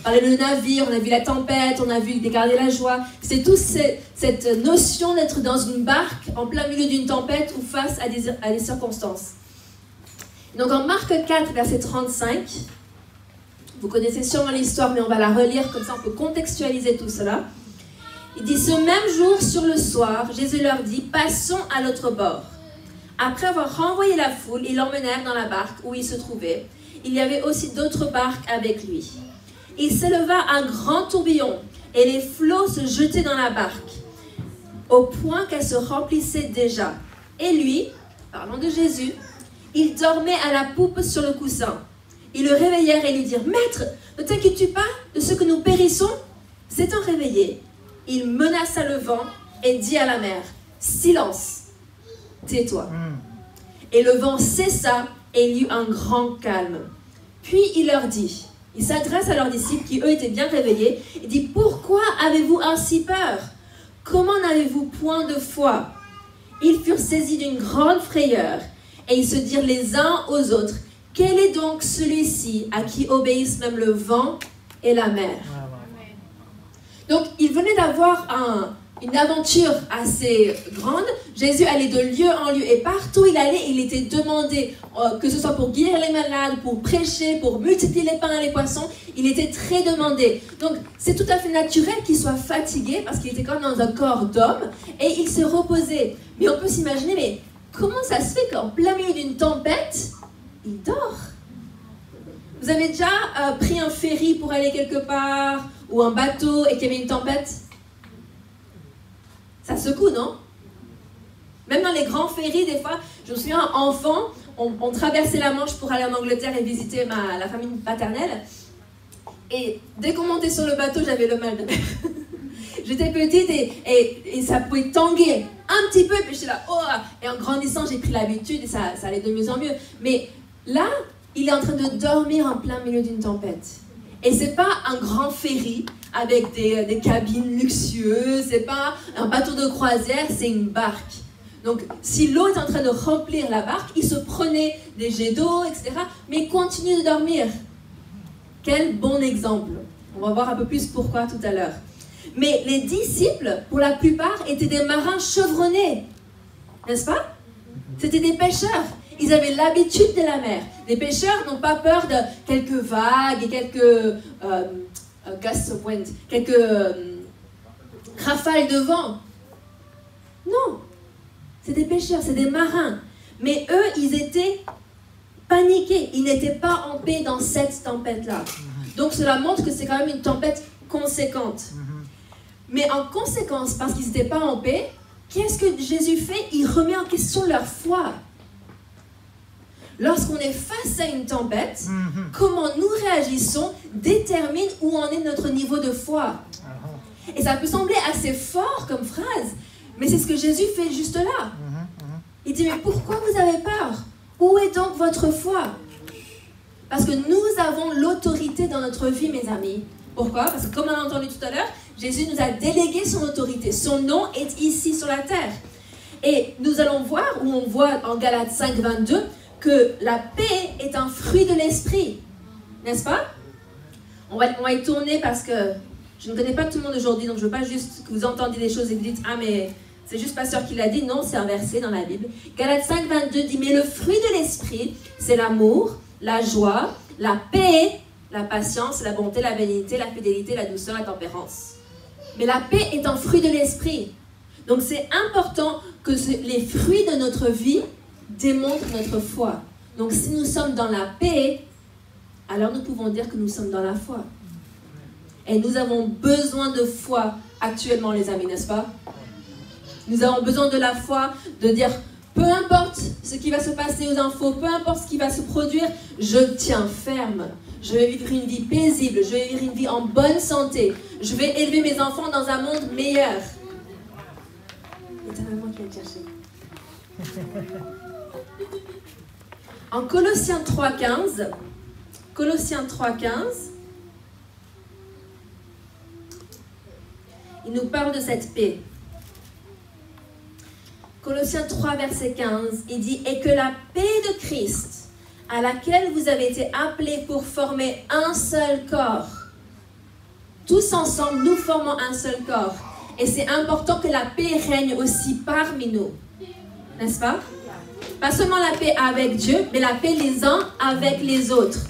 parler le navire, on a vu la tempête, on a vu garder la joie. C'est tout cette notion d'être dans une barque en plein milieu d'une tempête ou face à des circonstances. Donc en Marc 4, verset 35, vous connaissez sûrement l'histoire, mais on va la relire, comme ça on peut contextualiser tout cela. Il dit, ce même jour, sur le soir, Jésus leur dit, passons à l'autre bord. Après avoir renvoyé la foule, ils l'emmenèrent dans la barque où il se trouvait. Il y avait aussi d'autres barques avec lui. Il s'éleva un grand tourbillon et les flots se jetaient dans la barque, au point qu'elle se remplissait déjà. Et lui, parlant de Jésus, il dormait à la poupe sur le coussin. Ils le réveillèrent et lui dirent, « Maître, ne t'inquiètes-tu pas de ce que nous périssons ?» S'étant réveillé, il menaça le vent et dit à la mer, « Silence, tais-toi. » Et le vent cessa et il y eut un grand calme. Puis il leur dit, il s'adresse à leurs disciples qui eux étaient bien réveillés, il dit, « Pourquoi avez-vous ainsi peur? Comment n'avez-vous point de foi ?» Ils furent saisis d'une grande frayeur et ils se dirent les uns aux autres, « Quel est donc celui-ci à qui obéissent même le vent et la mer ?» Donc, il venait d'avoir une aventure assez grande. Jésus allait de lieu en lieu et partout il allait, il était demandé, que ce soit pour guérir les malades, pour prêcher, pour multiplier les pains et les poissons, il était très demandé. Donc c'est tout à fait naturel qu'il soit fatigué parce qu'il était quand même dans un corps d'homme et il se reposait. Mais on peut s'imaginer, mais comment ça se fait qu'en plein milieu d'une tempête, il dort? Vous avez déjà pris un ferry pour aller quelque part ou un bateau et qu'il y avait une tempête? Ça secoue, non? Même dans les grands ferries, des fois, je me souviens, enfant, on traversait la Manche pour aller en Angleterre et visiter la famille paternelle. Et dès qu'on montait sur le bateau, j'avais le mal de mer. J'étais petite et ça pouvait tanguer un petit peu, puis j'étais là, oh! Et en grandissant, j'ai pris l'habitude et ça allait de mieux en mieux. Mais là, il est en train de dormir en plein milieu d'une tempête. Et c'est pas un grand ferry avec des cabines luxueuses, c'est pas un bateau de croisière, c'est une barque. Donc, si l'eau est en train de remplir la barque, il se prenait des jets d'eau, etc., mais il continue de dormir. Quel bon exemple. On va voir un peu plus pourquoi tout à l'heure. Mais les disciples, pour la plupart, étaient des marins chevronnés, n'est-ce pas? C'était des pêcheurs. Ils avaient l'habitude de la mer. Les pêcheurs n'ont pas peur de quelques vagues et quelques gusts of wind, quelques rafales de vent. Non, c'est des pêcheurs, c'est des marins. Mais eux, ils étaient paniqués. Ils n'étaient pas en paix dans cette tempête-là. Donc cela montre que c'est quand même une tempête conséquente. Mais en conséquence, parce qu'ils n'étaient pas en paix, qu'est-ce que Jésus fait? Il remet en question leur foi. Lorsqu'on est face à une tempête, comment nous réagissons détermine où en est notre niveau de foi. Et ça peut sembler assez fort comme phrase, mais c'est ce que Jésus fait juste là. Il dit, mais pourquoi vous avez peur? Où est donc votre foi? Parce que nous avons l'autorité dans notre vie, mes amis. Pourquoi? Parce que comme on a entendu tout à l'heure, Jésus nous a délégué son autorité. Son nom est ici sur la terre. Et nous allons voir, où on voit en Galates 5, 22, que la paix est un fruit de l'esprit. N'est-ce pas? On va y tourner parce que je ne connais pas tout le monde aujourd'hui, donc je ne veux pas juste que vous entendiez des choses et vous dites « Ah, mais c'est juste pasteur qui l'a dit. » Non, c'est un verset dans la Bible. Galates 5, 22 dit « Mais le fruit de l'esprit, c'est l'amour, la joie, la paix, la patience, la bonté, la bénignité, la fidélité, la douceur, la tempérance. » Mais la paix est un fruit de l'esprit. Donc c'est important que les fruits de notre vie démontre notre foi. Donc si nous sommes dans la paix, alors nous pouvons dire que nous sommes dans la foi. Et nous avons besoin de foi actuellement, les amis, n'est-ce pas? Nous avons besoin de la foi, de dire, peu importe ce qui va se passer aux infos, peu importe ce qui va se produire, je tiens ferme. Je vais vivre une vie paisible, je vais vivre une vie en bonne santé. Je vais élever mes enfants dans un monde meilleur. C'est ta maman qui va te chercher. En Colossiens 3,15, il nous parle de cette paix. Colossiens 3, verset 15, il dit « Et que la paix de Christ, à laquelle vous avez été appelés pour former un seul corps. » Tous ensemble, nous formons un seul corps. Et c'est important que la paix règne aussi parmi nous. N'est-ce pas? Pas seulement la paix avec Dieu, mais la paix les uns avec les autres.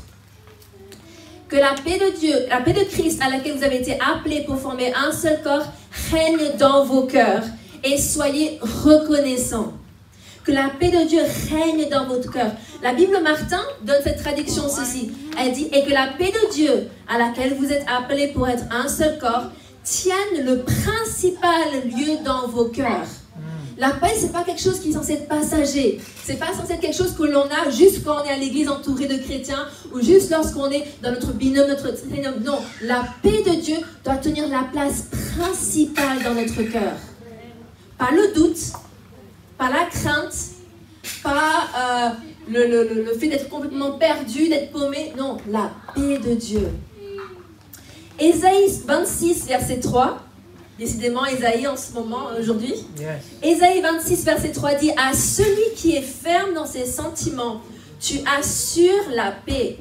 Que la paix de Dieu, la paix de Christ à laquelle vous avez été appelés pour former un seul corps, règne dans vos cœurs et soyez reconnaissants. Que la paix de Dieu règne dans votre cœur. La Bible Martin donne cette traduction ceci. Elle dit, et que la paix de Dieu à laquelle vous êtes appelés pour être un seul corps, tienne le principal lieu dans vos cœurs. La paix, c'est pas quelque chose qui est censé être passager. C'est pas censé être quelque chose que l'on a juste quand on est à l'église entouré de chrétiens ou juste lorsqu'on est dans notre binôme, notre trinôme. Non, la paix de Dieu doit tenir la place principale dans notre cœur. Pas le doute, pas la crainte, pas le fait d'être complètement perdu, d'être paumé. Non, la paix de Dieu. Ésaïe 26, verset 3. Décidément, Ésaïe en ce moment, aujourd'hui. Yes. Ésaïe 26, verset 3 dit « À celui qui est ferme dans ses sentiments, tu assures la paix.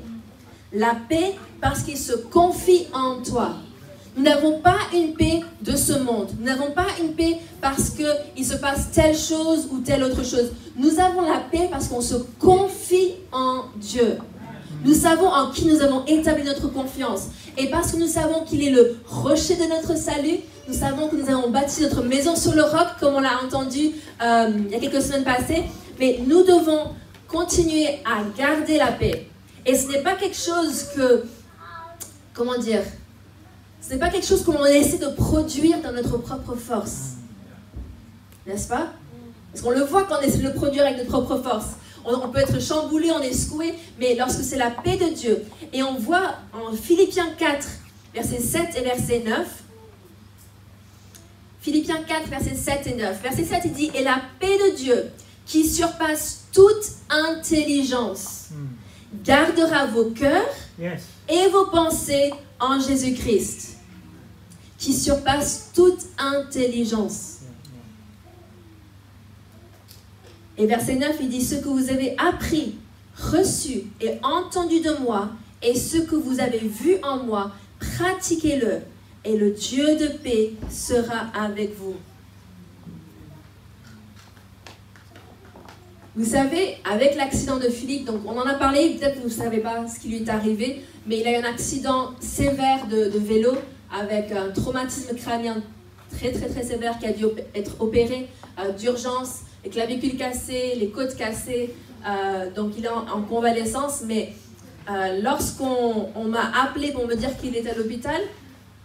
La paix parce qu'il se confie en toi. » Nous n'avons pas une paix de ce monde. Nous n'avons pas une paix parce qu'il se passe telle chose ou telle autre chose. Nous avons la paix parce qu'on se confie en Dieu. Nous savons en qui nous avons établi notre confiance. Et parce que nous savons qu'il est le rocher de notre salut, nous savons que nous avons bâti notre maison sur le roc, comme on l'a entendu il y a quelques semaines passées. Mais nous devons continuer à garder la paix. Et ce n'est pas quelque chose que, comment dire, ce n'est pas quelque chose que l'on essaie de produire dans notre propre force. N'est-ce pas? Parce qu'on le voit quand on essaie de le produire avec notre propre force. On peut être chamboulé, on est secoué, mais lorsque c'est la paix de Dieu. Et on voit en Philippiens 4, versets 7 et verset 9. Philippiens 4, versets 7 et 9. Verset 7, il dit « Et la paix de Dieu, qui surpasse toute intelligence, gardera vos cœurs et vos pensées en Jésus-Christ. » Qui surpasse toute intelligence. Et verset 9, il dit « Ce que vous avez appris, reçu et entendu de moi, et ce que vous avez vu en moi, pratiquez-le, et le Dieu de paix sera avec vous. » Vous savez, avec l'accident de Philippe, donc on en a parlé, peut-être que vous ne savez pas ce qui lui est arrivé, mais il a eu un accident sévère de vélo avec un traumatisme crânien très sévère qui a dû être opéré d'urgence, les clavicules cassées, les côtes cassées, donc il est en convalescence, mais lorsqu'on m'a appelé pour me dire qu'il était à l'hôpital,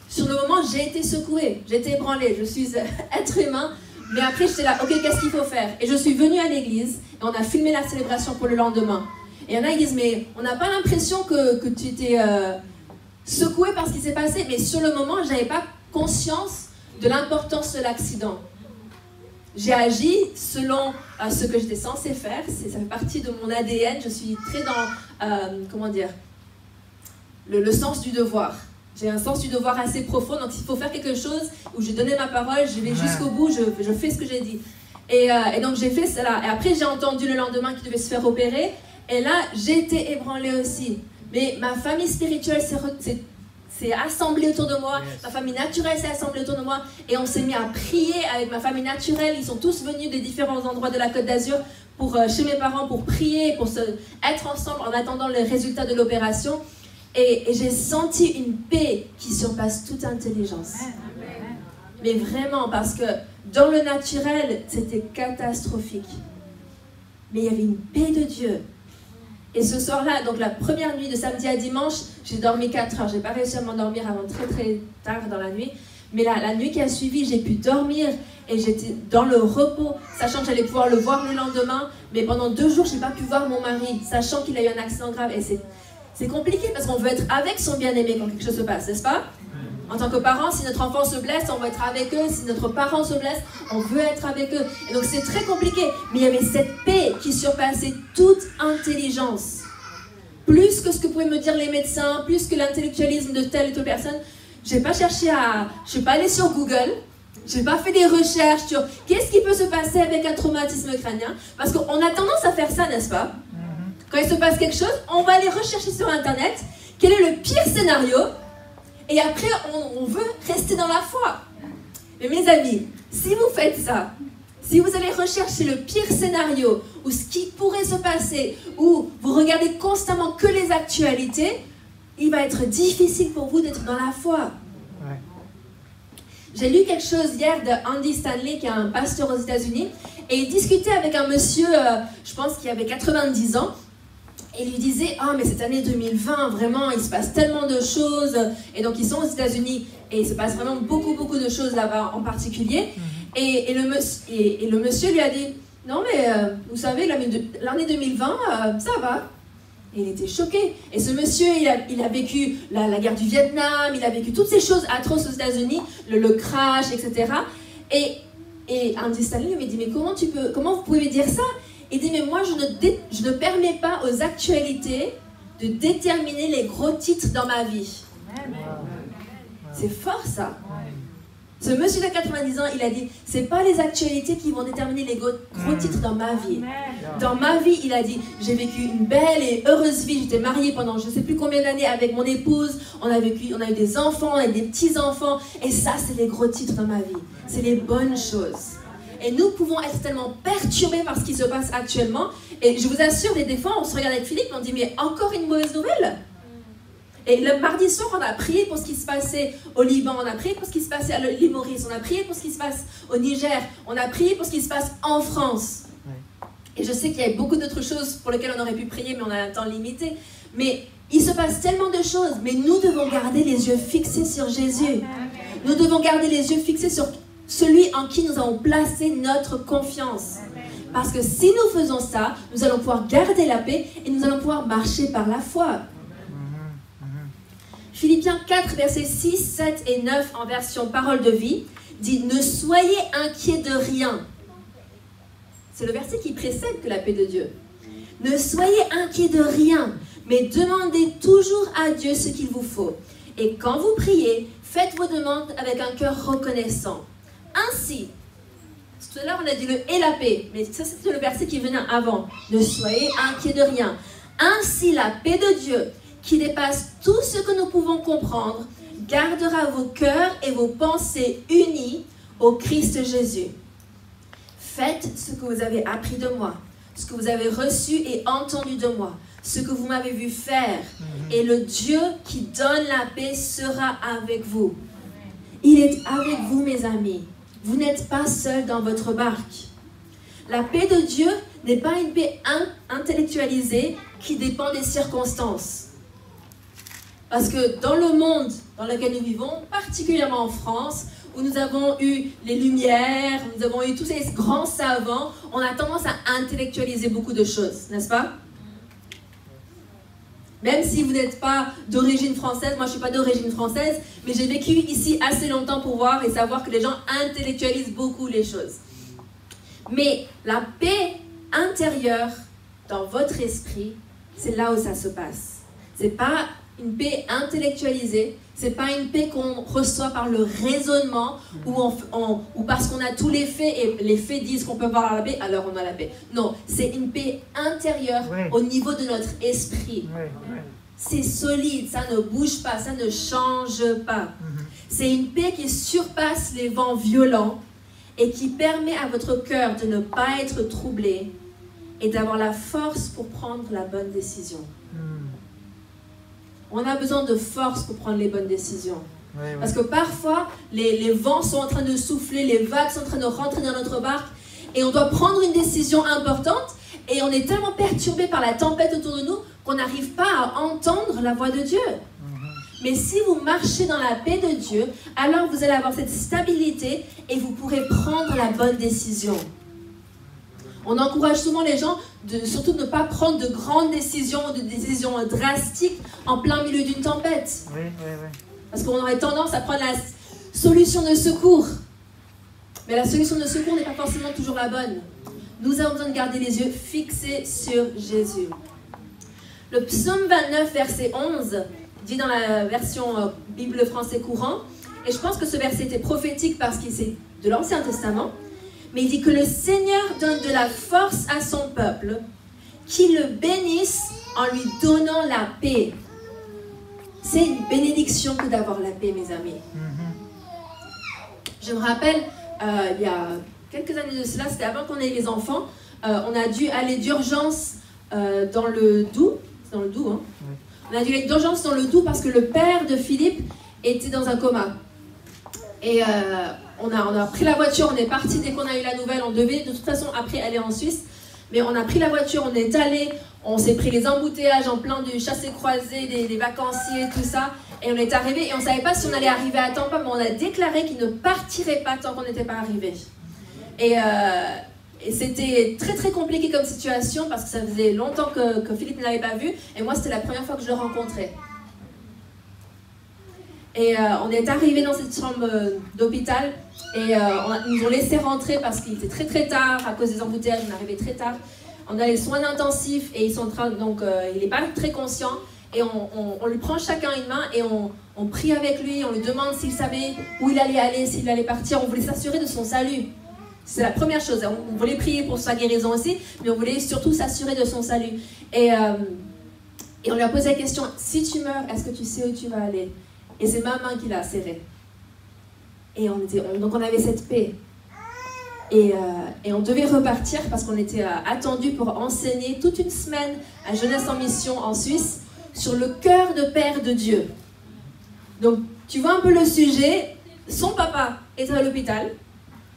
sur le moment j'ai été secouée, j'ai été ébranlée, je suis être humain, mais après j'étais là, ok, qu'est-ce qu'il faut faire? Et je suis venue à l'église et on a filmé la célébration pour le lendemain. Et il y en a qui disent, mais on n'a pas l'impression que tu t'es secouée par ce qui s'est passé, mais sur le moment je n'avais pas conscience de l'importance de l'accident. J'ai agi selon ce que j'étais censée faire, ça fait partie de mon ADN, je suis très dans, comment dire, le sens du devoir. J'ai un sens du devoir assez profond, donc s'il faut faire quelque chose où j'ai donné ma parole, je vais jusqu'au bout, je fais ce que j'ai dit. Et donc j'ai fait cela, et après j'ai entendu le lendemain qu'il devait se faire opérer, et là j'ai été ébranlée aussi. Mais ma famille spirituelle s'est assemblée autour de moi, ma famille naturelle s'est assemblée autour de moi, et on s'est mis à prier avec ma famille naturelle. Ils sont tous venus des différents endroits de la Côte d'Azur chez mes parents pour prier, pour être ensemble en attendant le résultat de l'opération. Et j'ai senti une paix qui surpasse toute intelligence. Mais vraiment, parce que dans le naturel, c'était catastrophique. Mais il y avait une paix de Dieu. Et ce soir-là, donc la première nuit de samedi à dimanche, j'ai dormi 4 heures. Je n'ai pas réussi à m'endormir avant très tard dans la nuit. Mais la nuit qui a suivi, j'ai pu dormir et j'étais dans le repos, sachant que j'allais pouvoir le voir le lendemain. Mais pendant 2 jours, je n'ai pas pu voir mon mari, sachant qu'il a eu un accident grave. Et c'est compliqué parce qu'on veut être avec son bien-aimé quand quelque chose se passe, n'est-ce pas? En tant que parents, si notre enfant se blesse, on veut être avec eux. Si notre parent se blesse, on veut être avec eux. Et donc c'est très compliqué. Mais il y avait cette paix qui surpassait toute intelligence. Plus que ce que pouvaient me dire les médecins, plus que l'intellectualisme de telle ou telle personne. Je n'ai pas cherché je suis pas allée sur Google. Je n'ai pas fait des recherches sur qu'est-ce qui peut se passer avec un traumatisme crânien. Parce qu'on a tendance à faire ça, n'est-ce pas? Quand il se passe quelque chose, on va aller rechercher sur Internet quel est le pire scénario. Et après, on veut rester dans la foi. Mais mes amis, si vous faites ça, si vous allez rechercher le pire scénario, ou ce qui pourrait se passer, ou vous regardez constamment que les actualités, il va être difficile pour vous d'être dans la foi. J'ai lu quelque chose hier de Andy Stanley, qui est un pasteur aux États-Unis, et il discutait avec un monsieur, je pense qu'il avait 90 ans, et il lui disait « Ah, mais cette année 2020, vraiment, il se passe tellement de choses. » Et donc, ils sont aux États-Unis et il se passe vraiment beaucoup de choses là-bas en particulier. Et le monsieur lui a dit « Non, mais vous savez, l'année 2020, ça va. » Et il était choqué. Et ce monsieur, il a vécu la guerre du Vietnam, il a vécu toutes ces choses atroces aux États-Unis, le crash, etc. Et Andy Stanley lui a dit « Mais comment vous pouvez dire ça ?» Il dit, mais moi, je ne permets pas aux actualités de déterminer les gros titres dans ma vie. C'est fort, ça. Ce monsieur de 90 ans, il a dit, c'est pas les actualités qui vont déterminer les gros titres dans ma vie. Dans ma vie, il a dit, j'ai vécu une belle et heureuse vie. J'étais mariée pendant je sais plus combien d'années avec mon épouse. On a eu des enfants, on a eu des petits-enfants. Et ça, c'est les gros titres dans ma vie. C'est les bonnes choses. Et nous pouvons être tellement perturbés par ce qui se passe actuellement. Et je vous assure, des fois, on se regarde avec Philippe et on dit, mais encore une mauvaise nouvelle? Et le mardi soir, on a prié pour ce qui se passait au Liban, on a prié pour ce qui se passait à l'île Maurice, on a prié pour ce qui se passe au Niger, on a prié pour ce qui se passe en France. Et je sais qu'il y a beaucoup d'autres choses pour lesquelles on aurait pu prier, mais on a un temps limité. Mais il se passe tellement de choses, mais nous devons garder les yeux fixés sur Jésus. Nous devons garder les yeux fixés sur celui en qui nous avons placé notre confiance. Parce que si nous faisons ça, nous allons pouvoir garder la paix et nous allons pouvoir marcher par la foi. Philippiens 4, versets 6, 7 et 9 en version parole de vie, dit « Ne soyez inquiets de rien ». C'est le verset qui précède que la paix de Dieu. « Ne soyez inquiets de rien, mais demandez toujours à Dieu ce qu'il vous faut. Et quand vous priez, faites vos demandes avec un cœur reconnaissant. Ainsi, tout à l'heure on a dit le « et la paix », mais ça c'était le verset qui venait avant. « Ne soyez inquiets de rien. Ainsi la paix de Dieu, qui dépasse tout ce que nous pouvons comprendre, gardera vos cœurs et vos pensées unis au Christ Jésus. Faites ce que vous avez appris de moi, ce que vous avez reçu et entendu de moi, ce que vous m'avez vu faire, et le Dieu qui donne la paix sera avec vous. Il est avec vous, mes amis. Vous n'êtes pas seuls dans votre barque. La paix de Dieu n'est pas une paix intellectualisée qui dépend des circonstances. Parce que dans le monde dans lequel nous vivons, particulièrement en France, où nous avons eu les Lumières, nous avons eu tous ces grands savants, on a tendance à intellectualiser beaucoup de choses, n'est-ce pas? Même si vous n'êtes pas d'origine française, moi je ne suis pas d'origine française, mais j'ai vécu ici assez longtemps pour voir et savoir que les gens intellectualisent beaucoup les choses. Mais la paix intérieure dans votre esprit, c'est là où ça se passe. C'est pas une paix intellectualisée, c'est pas une paix qu'on reçoit par le raisonnement ou parce qu'on a tous les faits et les faits disent qu'on peut avoir la paix, alors on a la paix. Non, c'est une paix intérieure au niveau de notre esprit. C'est solide, ça ne bouge pas, ça ne change pas. C'est une paix qui surpasse les vents violents et qui permet à votre cœur de ne pas être troublé et d'avoir la force pour prendre la bonne décision. On a besoin de force pour prendre les bonnes décisions. Parce que parfois, les vents sont en train de souffler, les vagues sont en train de rentrer dans notre barque et on doit prendre une décision importante et on est tellement perturbé par la tempête autour de nous qu'on n'arrive pas à entendre la voix de Dieu. Mais si vous marchez dans la paix de Dieu, alors vous allez avoir cette stabilité et vous pourrez prendre la bonne décision. On encourage souvent les gens surtout de ne pas prendre de grandes décisions, de décisions drastiques en plein milieu d'une tempête. Parce qu'on aurait tendance à prendre la solution de secours. Mais la solution de secours n'est pas forcément toujours la bonne. Nous avons besoin de garder les yeux fixés sur Jésus. Le psaume 29, verset 11, dit dans la version Bible français courant, et je pense que ce verset était prophétique parce qu'il c'est de l'Ancien Testament, mais il dit que le Seigneur donne de la force à son peuple, qu'il le bénisse en lui donnant la paix. C'est une bénédiction que d'avoir la paix, mes amis. Je me rappelle, il y a quelques années de cela, c'était avant qu'on ait les enfants, on a dû aller d'urgence dans le Doubs, c'est dans le Doubs, hein. On a dû aller d'urgence dans le Doubs parce que le père de Philippe était dans un coma. Et on a pris la voiture, on est parti dès qu'on a eu la nouvelle, on devait de toute façon après aller en Suisse, mais on a pris la voiture, on est allé, on s'est pris les embouteillages en plein du chassé-croisé, des vacanciers, tout ça, et on est arrivé, et on ne savait pas si on allait arriver à temps, mais on a déclaré qu'il ne partirait pas tant qu'on n'était pas arrivé. Et c'était très très compliqué comme situation, parce que ça faisait longtemps que Philippe ne l'avait pas vu, et moi c'était la première fois que je le rencontrais. Et on est arrivé dans cette chambre d'hôpital et ils nous ont laissé rentrer parce qu'il était très très tard à cause des embouteillages, on est arrivé très tard. On a les soins intensifs et ils sont en train, donc il n'est pas très conscient et on lui prend chacun une main et on prie avec lui, on lui demande s'il savait où il allait aller, s'il allait partir. On voulait s'assurer de son salut. C'est la première chose. On voulait prier pour sa guérison aussi, mais on voulait surtout s'assurer de son salut. Et on lui a posé la question, si tu meurs, est-ce que tu sais où tu vas aller? Et c'est ma main qui l'a serrée. Et donc on avait cette paix. Et on devait repartir parce qu'on était attendu pour enseigner toute une semaine à Jeunesse en Mission en Suisse sur le cœur de Père de Dieu. Donc tu vois un peu le sujet. Son papa est à l'hôpital,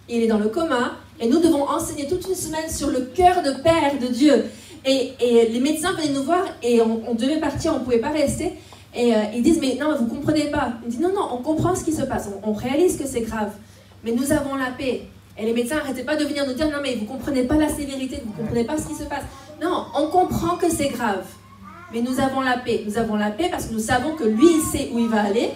il est dans le coma, et nous devons enseigner toute une semaine sur le cœur de Père de Dieu. Et les médecins venaient nous voir et on devait partir, on ne pouvait pas rester. Et ils disent, mais non, vous ne comprenez pas. Ils disent, non, on comprend ce qui se passe, on réalise que c'est grave, mais nous avons la paix. Et les médecins n'arrêtaient pas de venir nous dire, non mais vous ne comprenez pas la sévérité, vous ne comprenez pas ce qui se passe. Non, on comprend que c'est grave, mais nous avons la paix. Nous avons la paix parce que nous savons que lui, il sait où il va aller,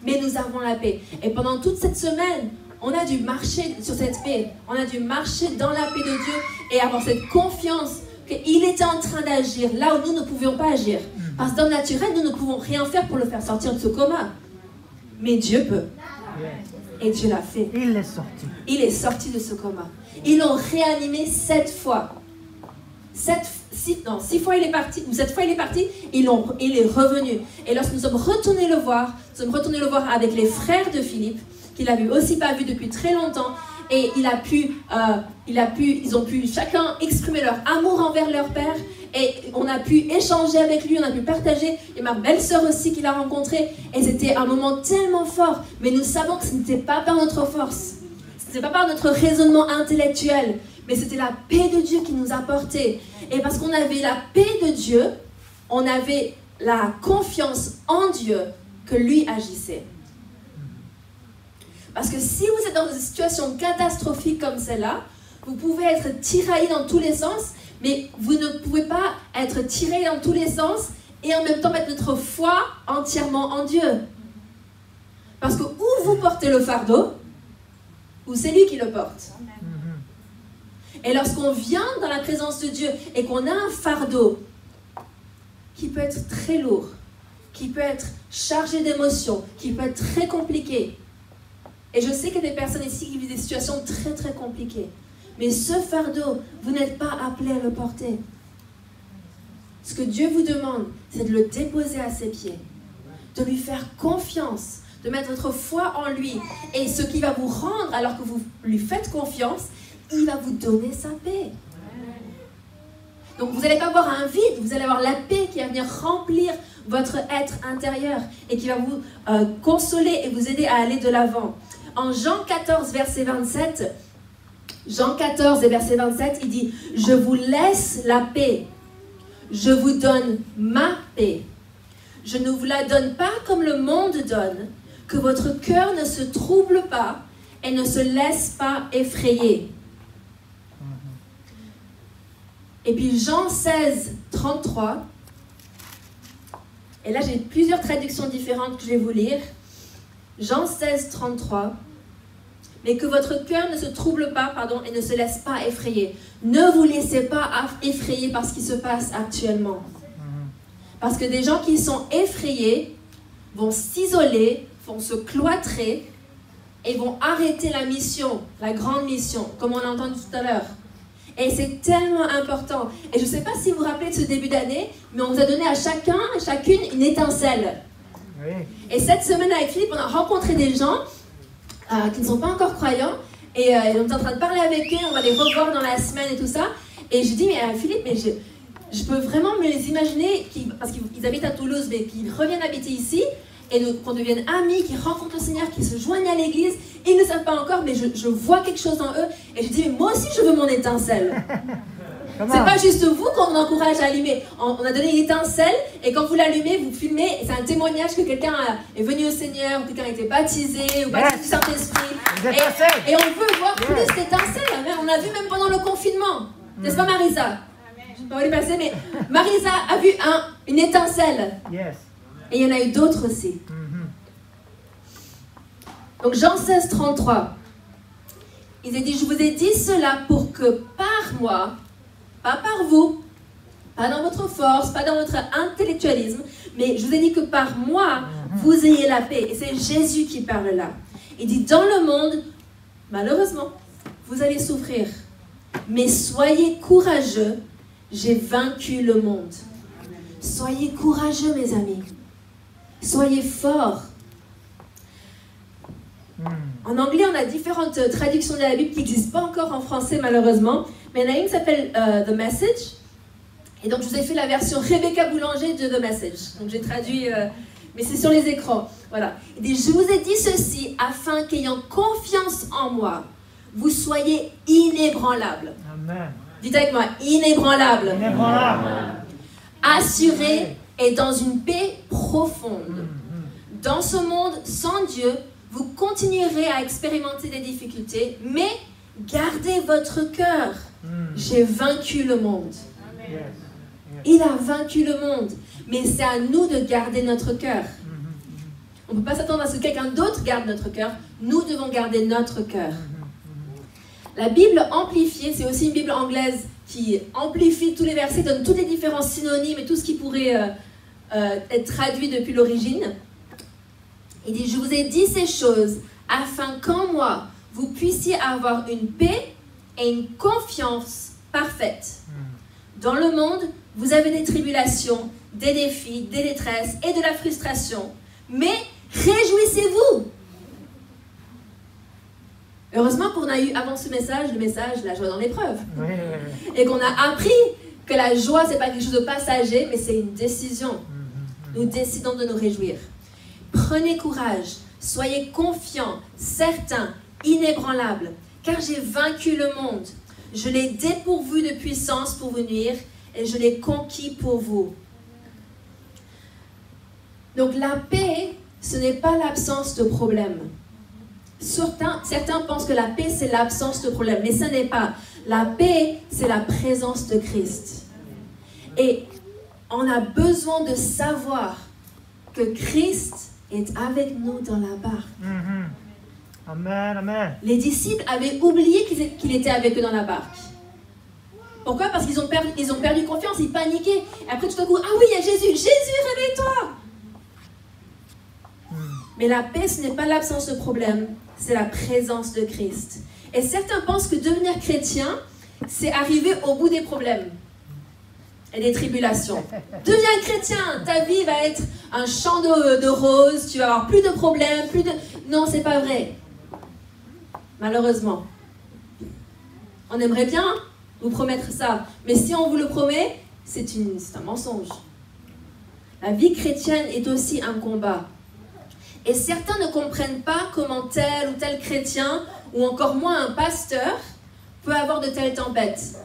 mais nous avons la paix. Et pendant toute cette semaine, on a dû marcher sur cette paix. On a dû marcher dans la paix de Dieu et avoir cette confiance qu'il était en train d'agir là où nous ne pouvions pas agir. Parce que dans le naturel, nous ne pouvons rien faire pour le faire sortir de ce coma. Mais Dieu peut. Et Dieu l'a fait. Il est sorti. Il est sorti de ce coma. Ils l'ont réanimé 7 fois. 6 fois il est parti, ou 7 fois il est parti, il est revenu. Et lorsque nous sommes retournés le voir, avec les frères de Philippe, qu'il n'avait aussi pas vu depuis très longtemps, et ils ont pu chacun exprimer leur amour envers leur père, et on a pu échanger avec lui, on a pu partager, et ma belle-sœur aussi qu'il a rencontrée, et c'était un moment tellement fort, mais nous savons que ce n'était pas par notre force, ce n'était pas par notre raisonnement intellectuel, mais c'était la paix de Dieu qui nous a portés. Et parce qu'on avait la paix de Dieu, on avait la confiance en Dieu que lui agissait. Parce que si vous êtes dans une situation catastrophique comme celle-là, vous pouvez être tiraillé dans tous les sens, mais vous ne pouvez pas être tiré dans tous les sens et en même temps mettre notre foi entièrement en Dieu. Parce que ou vous portez le fardeau, ou c'est lui qui le porte. Et lorsqu'on vient dans la présence de Dieu et qu'on a un fardeau qui peut être très lourd, qui peut être chargé d'émotions, qui peut être très compliqué, et je sais qu'il y a des personnes ici qui vivent des situations très très compliquées, mais ce fardeau, vous n'êtes pas appelé à le porter. Ce que Dieu vous demande, c'est de le déposer à ses pieds, de lui faire confiance, de mettre votre foi en lui. Et ce qui va vous rendre, alors que vous lui faites confiance, il va vous donner sa paix. Donc vous n'allez pas avoir un vide, vous allez avoir la paix qui va venir remplir votre être intérieur et qui va vous consoler et vous aider à aller de l'avant. En Jean 14, verset 27, Jean 14 et verset 27, il dit « Je vous laisse la paix, je vous donne ma paix. Je ne vous la donne pas comme le monde donne, que votre cœur ne se trouble pas et ne se laisse pas effrayer. » Et puis Jean 16, 33, et là j'ai plusieurs traductions différentes que je vais vous lire. Jean 16, 33, mais que votre cœur ne se trouble pas, et ne se laisse pas effrayer. Ne vous laissez pas effrayer par ce qui se passe actuellement. Parce que des gens qui sont effrayés vont s'isoler, vont se cloîtrer et vont arrêter la mission, la grande mission, comme on a entendu tout à l'heure. Et c'est tellement important. Et je ne sais pas si vous vous rappelez de ce début d'année, mais on vous a donné à chacun et chacune une étincelle. Oui. Et cette semaine avec Philippe, on a rencontré des gens qui ne sont pas encore croyants. Et on est en train de parler avec eux, on va les revoir dans la semaine et tout ça. Et je dis, mais Philippe, mais je peux vraiment me les imaginer, parce qu'ils habitent à Toulouse, mais qu'ils reviennent habiter ici, et qu'on devienne amis, qu'ils rencontrent le Seigneur, qu'ils se joignent à l'église. Ils ne savent pas encore, mais je vois quelque chose en eux. Et je dis, mais moi aussi, je veux mon étincelle. C'est pas juste vous qu'on encourage à allumer. On a donné une étincelle, et quand vous l'allumez, vous filmez, et c'est un témoignage que quelqu'un est venu au Seigneur, ou quelqu'un a été baptisé, ou baptisé du Saint-Esprit. Et on veut voir plus d'étincelles. On a vu même pendant le confinement. N'est-ce pas, Marisa? Je ne vais pas vous les passer, mais Marisa a vu une étincelle. Yes. Et il y en a eu d'autres aussi. Donc Jean 16, 33. Il a dit, je vous ai dit cela pour que par moi, pas par vous, pas dans votre force, pas dans votre intellectualisme, Mais je vous ai dit que par moi, vous ayez la paix. Et c'est Jésus qui parle là. Il dit, dans le monde, malheureusement, vous allez souffrir. Mais soyez courageux, j'ai vaincu le monde. Soyez courageux, mes amis. Soyez forts. En anglais, on a différentes traductions de la Bible qui n'existent pas encore en français, malheureusement. Mais il y en a une qui s'appelle The Message. Et donc, je vous ai fait la version Rebecca Boulanger de The Message. Donc, j'ai traduit, mais c'est sur les écrans. Voilà. Il dit, je vous ai dit ceci afin qu'ayant confiance en moi, vous soyez inébranlables. Amen. Dites avec moi, inébranlables. Inébranlable. Assurés et dans une paix profonde. Dans ce monde sans Dieu, vous continuerez à expérimenter des difficultés, mais gardez votre cœur. J'ai vaincu le monde. Yes. Il a vaincu le monde, mais c'est à nous de garder notre cœur. On ne peut pas s'attendre à ce que quelqu'un d'autre garde notre cœur. Nous devons garder notre cœur. La Bible amplifiée, c'est aussi une Bible anglaise qui amplifie tous les versets, donne tous les différents synonymes et tout ce qui pourrait être traduit depuis l'origine. Il dit, je vous ai dit ces choses afin qu'en moi, vous puissiez avoir une paix et une confiance parfaite. Dans le monde, vous avez des tribulations, des défis, des détresses et de la frustration. Mais réjouissez-vous! Heureusement qu'on a eu avant ce message, le message la joie dans l'épreuve. Oui. Et qu'on a appris que la joie, c'est pas quelque chose de passager, mais c'est une décision. Nous décidons de nous réjouir. Prenez courage, soyez confiants, certains, inébranlables, car j'ai vaincu le monde. Je l'ai dépourvu de puissance pour vous nuire et je l'ai conquis pour vous. Donc la paix, ce n'est pas l'absence de problème. Certains pensent que la paix, c'est l'absence de problème, mais ce n'est pas. La paix, c'est la présence de Christ. Et on a besoin de savoir que Christ est avec nous dans la barque. Amen, amen. Les disciples avaient oublié qu'il était avec eux dans la barque. Pourquoi? Parce qu'ils ont perdu confiance, ils paniquaient. Et après tout à coup, ah oui, il y a Jésus. Jésus, réveille-toi! Mais la paix, ce n'est pas l'absence de problème, c'est la présence de Christ. Et certains pensent que devenir chrétien, c'est arriver au bout des problèmes et des tribulations. Deviens chrétien, ta vie va être un champ de roses, tu vas avoir plus de problèmes, Non, c'est pas vrai. Malheureusement. On aimerait bien vous promettre ça, mais si on vous le promet, c'est un mensonge. La vie chrétienne est aussi un combat. Et certains ne comprennent pas comment tel ou tel chrétien, ou encore moins un pasteur, peut avoir de telles tempêtes.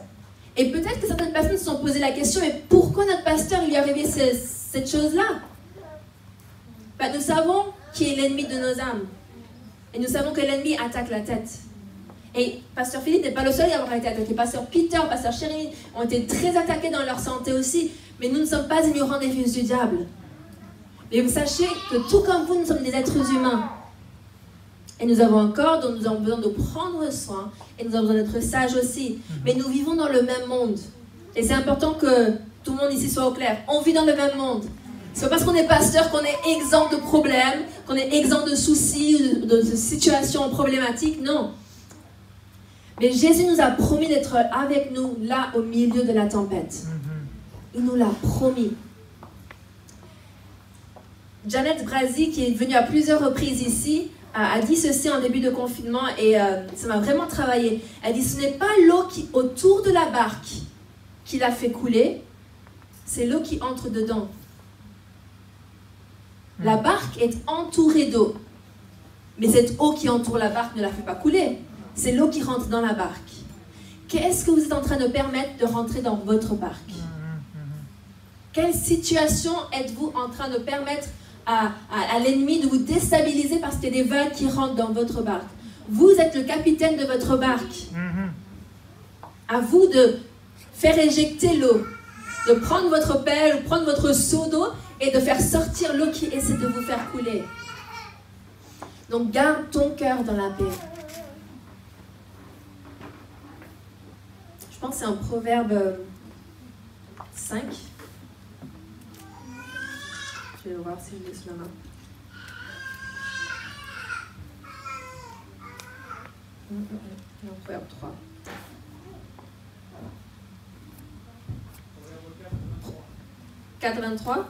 Et peut-être que certaines personnes se sont posé la question, mais pourquoi notre pasteur lui est arrivé cette chose-là? Nous savons qui est l'ennemi de nos âmes. Et nous savons que l'ennemi attaque la tête. Et pasteur Philippe n'est pas le seul à avoir été attaqué. Pasteur Peter, pasteur Chérie ont été très attaqués dans leur santé aussi. Mais nous ne sommes pas ignorants des fils du diable. Mais vous sachez que tout comme vous, nous sommes des êtres humains. Et nous avons un corps dont nous avons besoin de prendre soin. Et nous avons besoin d'être sages aussi. Mais nous vivons dans le même monde. Et c'est important que tout le monde ici soit au clair. On vit dans le même monde. C'est pas parce qu'on est pasteur qu'on est exempt de problèmes, qu'on est exempt de soucis, de situations problématiques. Non. Mais Jésus nous a promis d'être avec nous là au milieu de la tempête. Il nous l'a promis. Janet Brasi, qui est venue à plusieurs reprises ici, a dit ceci en début de confinement et ça m'a vraiment travaillé. Elle dit, ce n'est pas l'eau qui autour de la barque qui l'a fait couler, c'est l'eau qui entre dedans. La barque est entourée d'eau, mais cette eau qui entoure la barque ne la fait pas couler. C'est l'eau qui rentre dans la barque. Qu'est-ce que vous êtes en train de permettre de rentrer dans votre barque? Quelle situation êtes-vous en train de permettre à l'ennemi de vous déstabiliser parce qu'il y a des vagues qui rentrent dans votre barque? Vous êtes le capitaine de votre barque. À vous de faire éjecter l'eau, de prendre votre pelle ou prendre votre seau d'eau et de faire sortir l'eau qui essaie de vous faire couler. Donc garde ton cœur dans la paix. Je pense que c'est un proverbe 5. Je vais voir si je l'ai sous la main. Non, Proverbe 3. « 4,23 »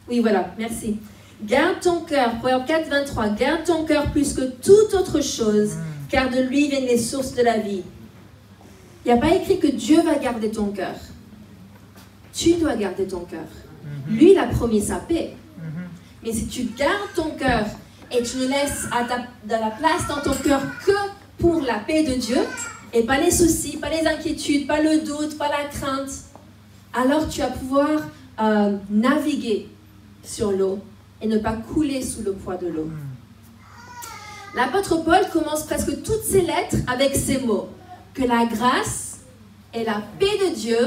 Oui, voilà, merci. Garde ton cœur, Proverbe 4,23, garde ton cœur plus que toute autre chose, car de lui viennent les sources de la vie. Il n'y a pas écrit que Dieu va garder ton cœur. Tu dois garder ton cœur. Lui, il a promis sa paix. Mais si tu gardes ton cœur et tu ne laisses de la place dans ton cœur que pour la paix de Dieu, et pas les soucis, pas les inquiétudes, pas le doute, pas la crainte, alors tu vas pouvoir naviguer sur l'eau et ne pas couler sous le poids de l'eau. L'apôtre Paul commence presque toutes ses lettres avec ces mots. Que la grâce et la paix de Dieu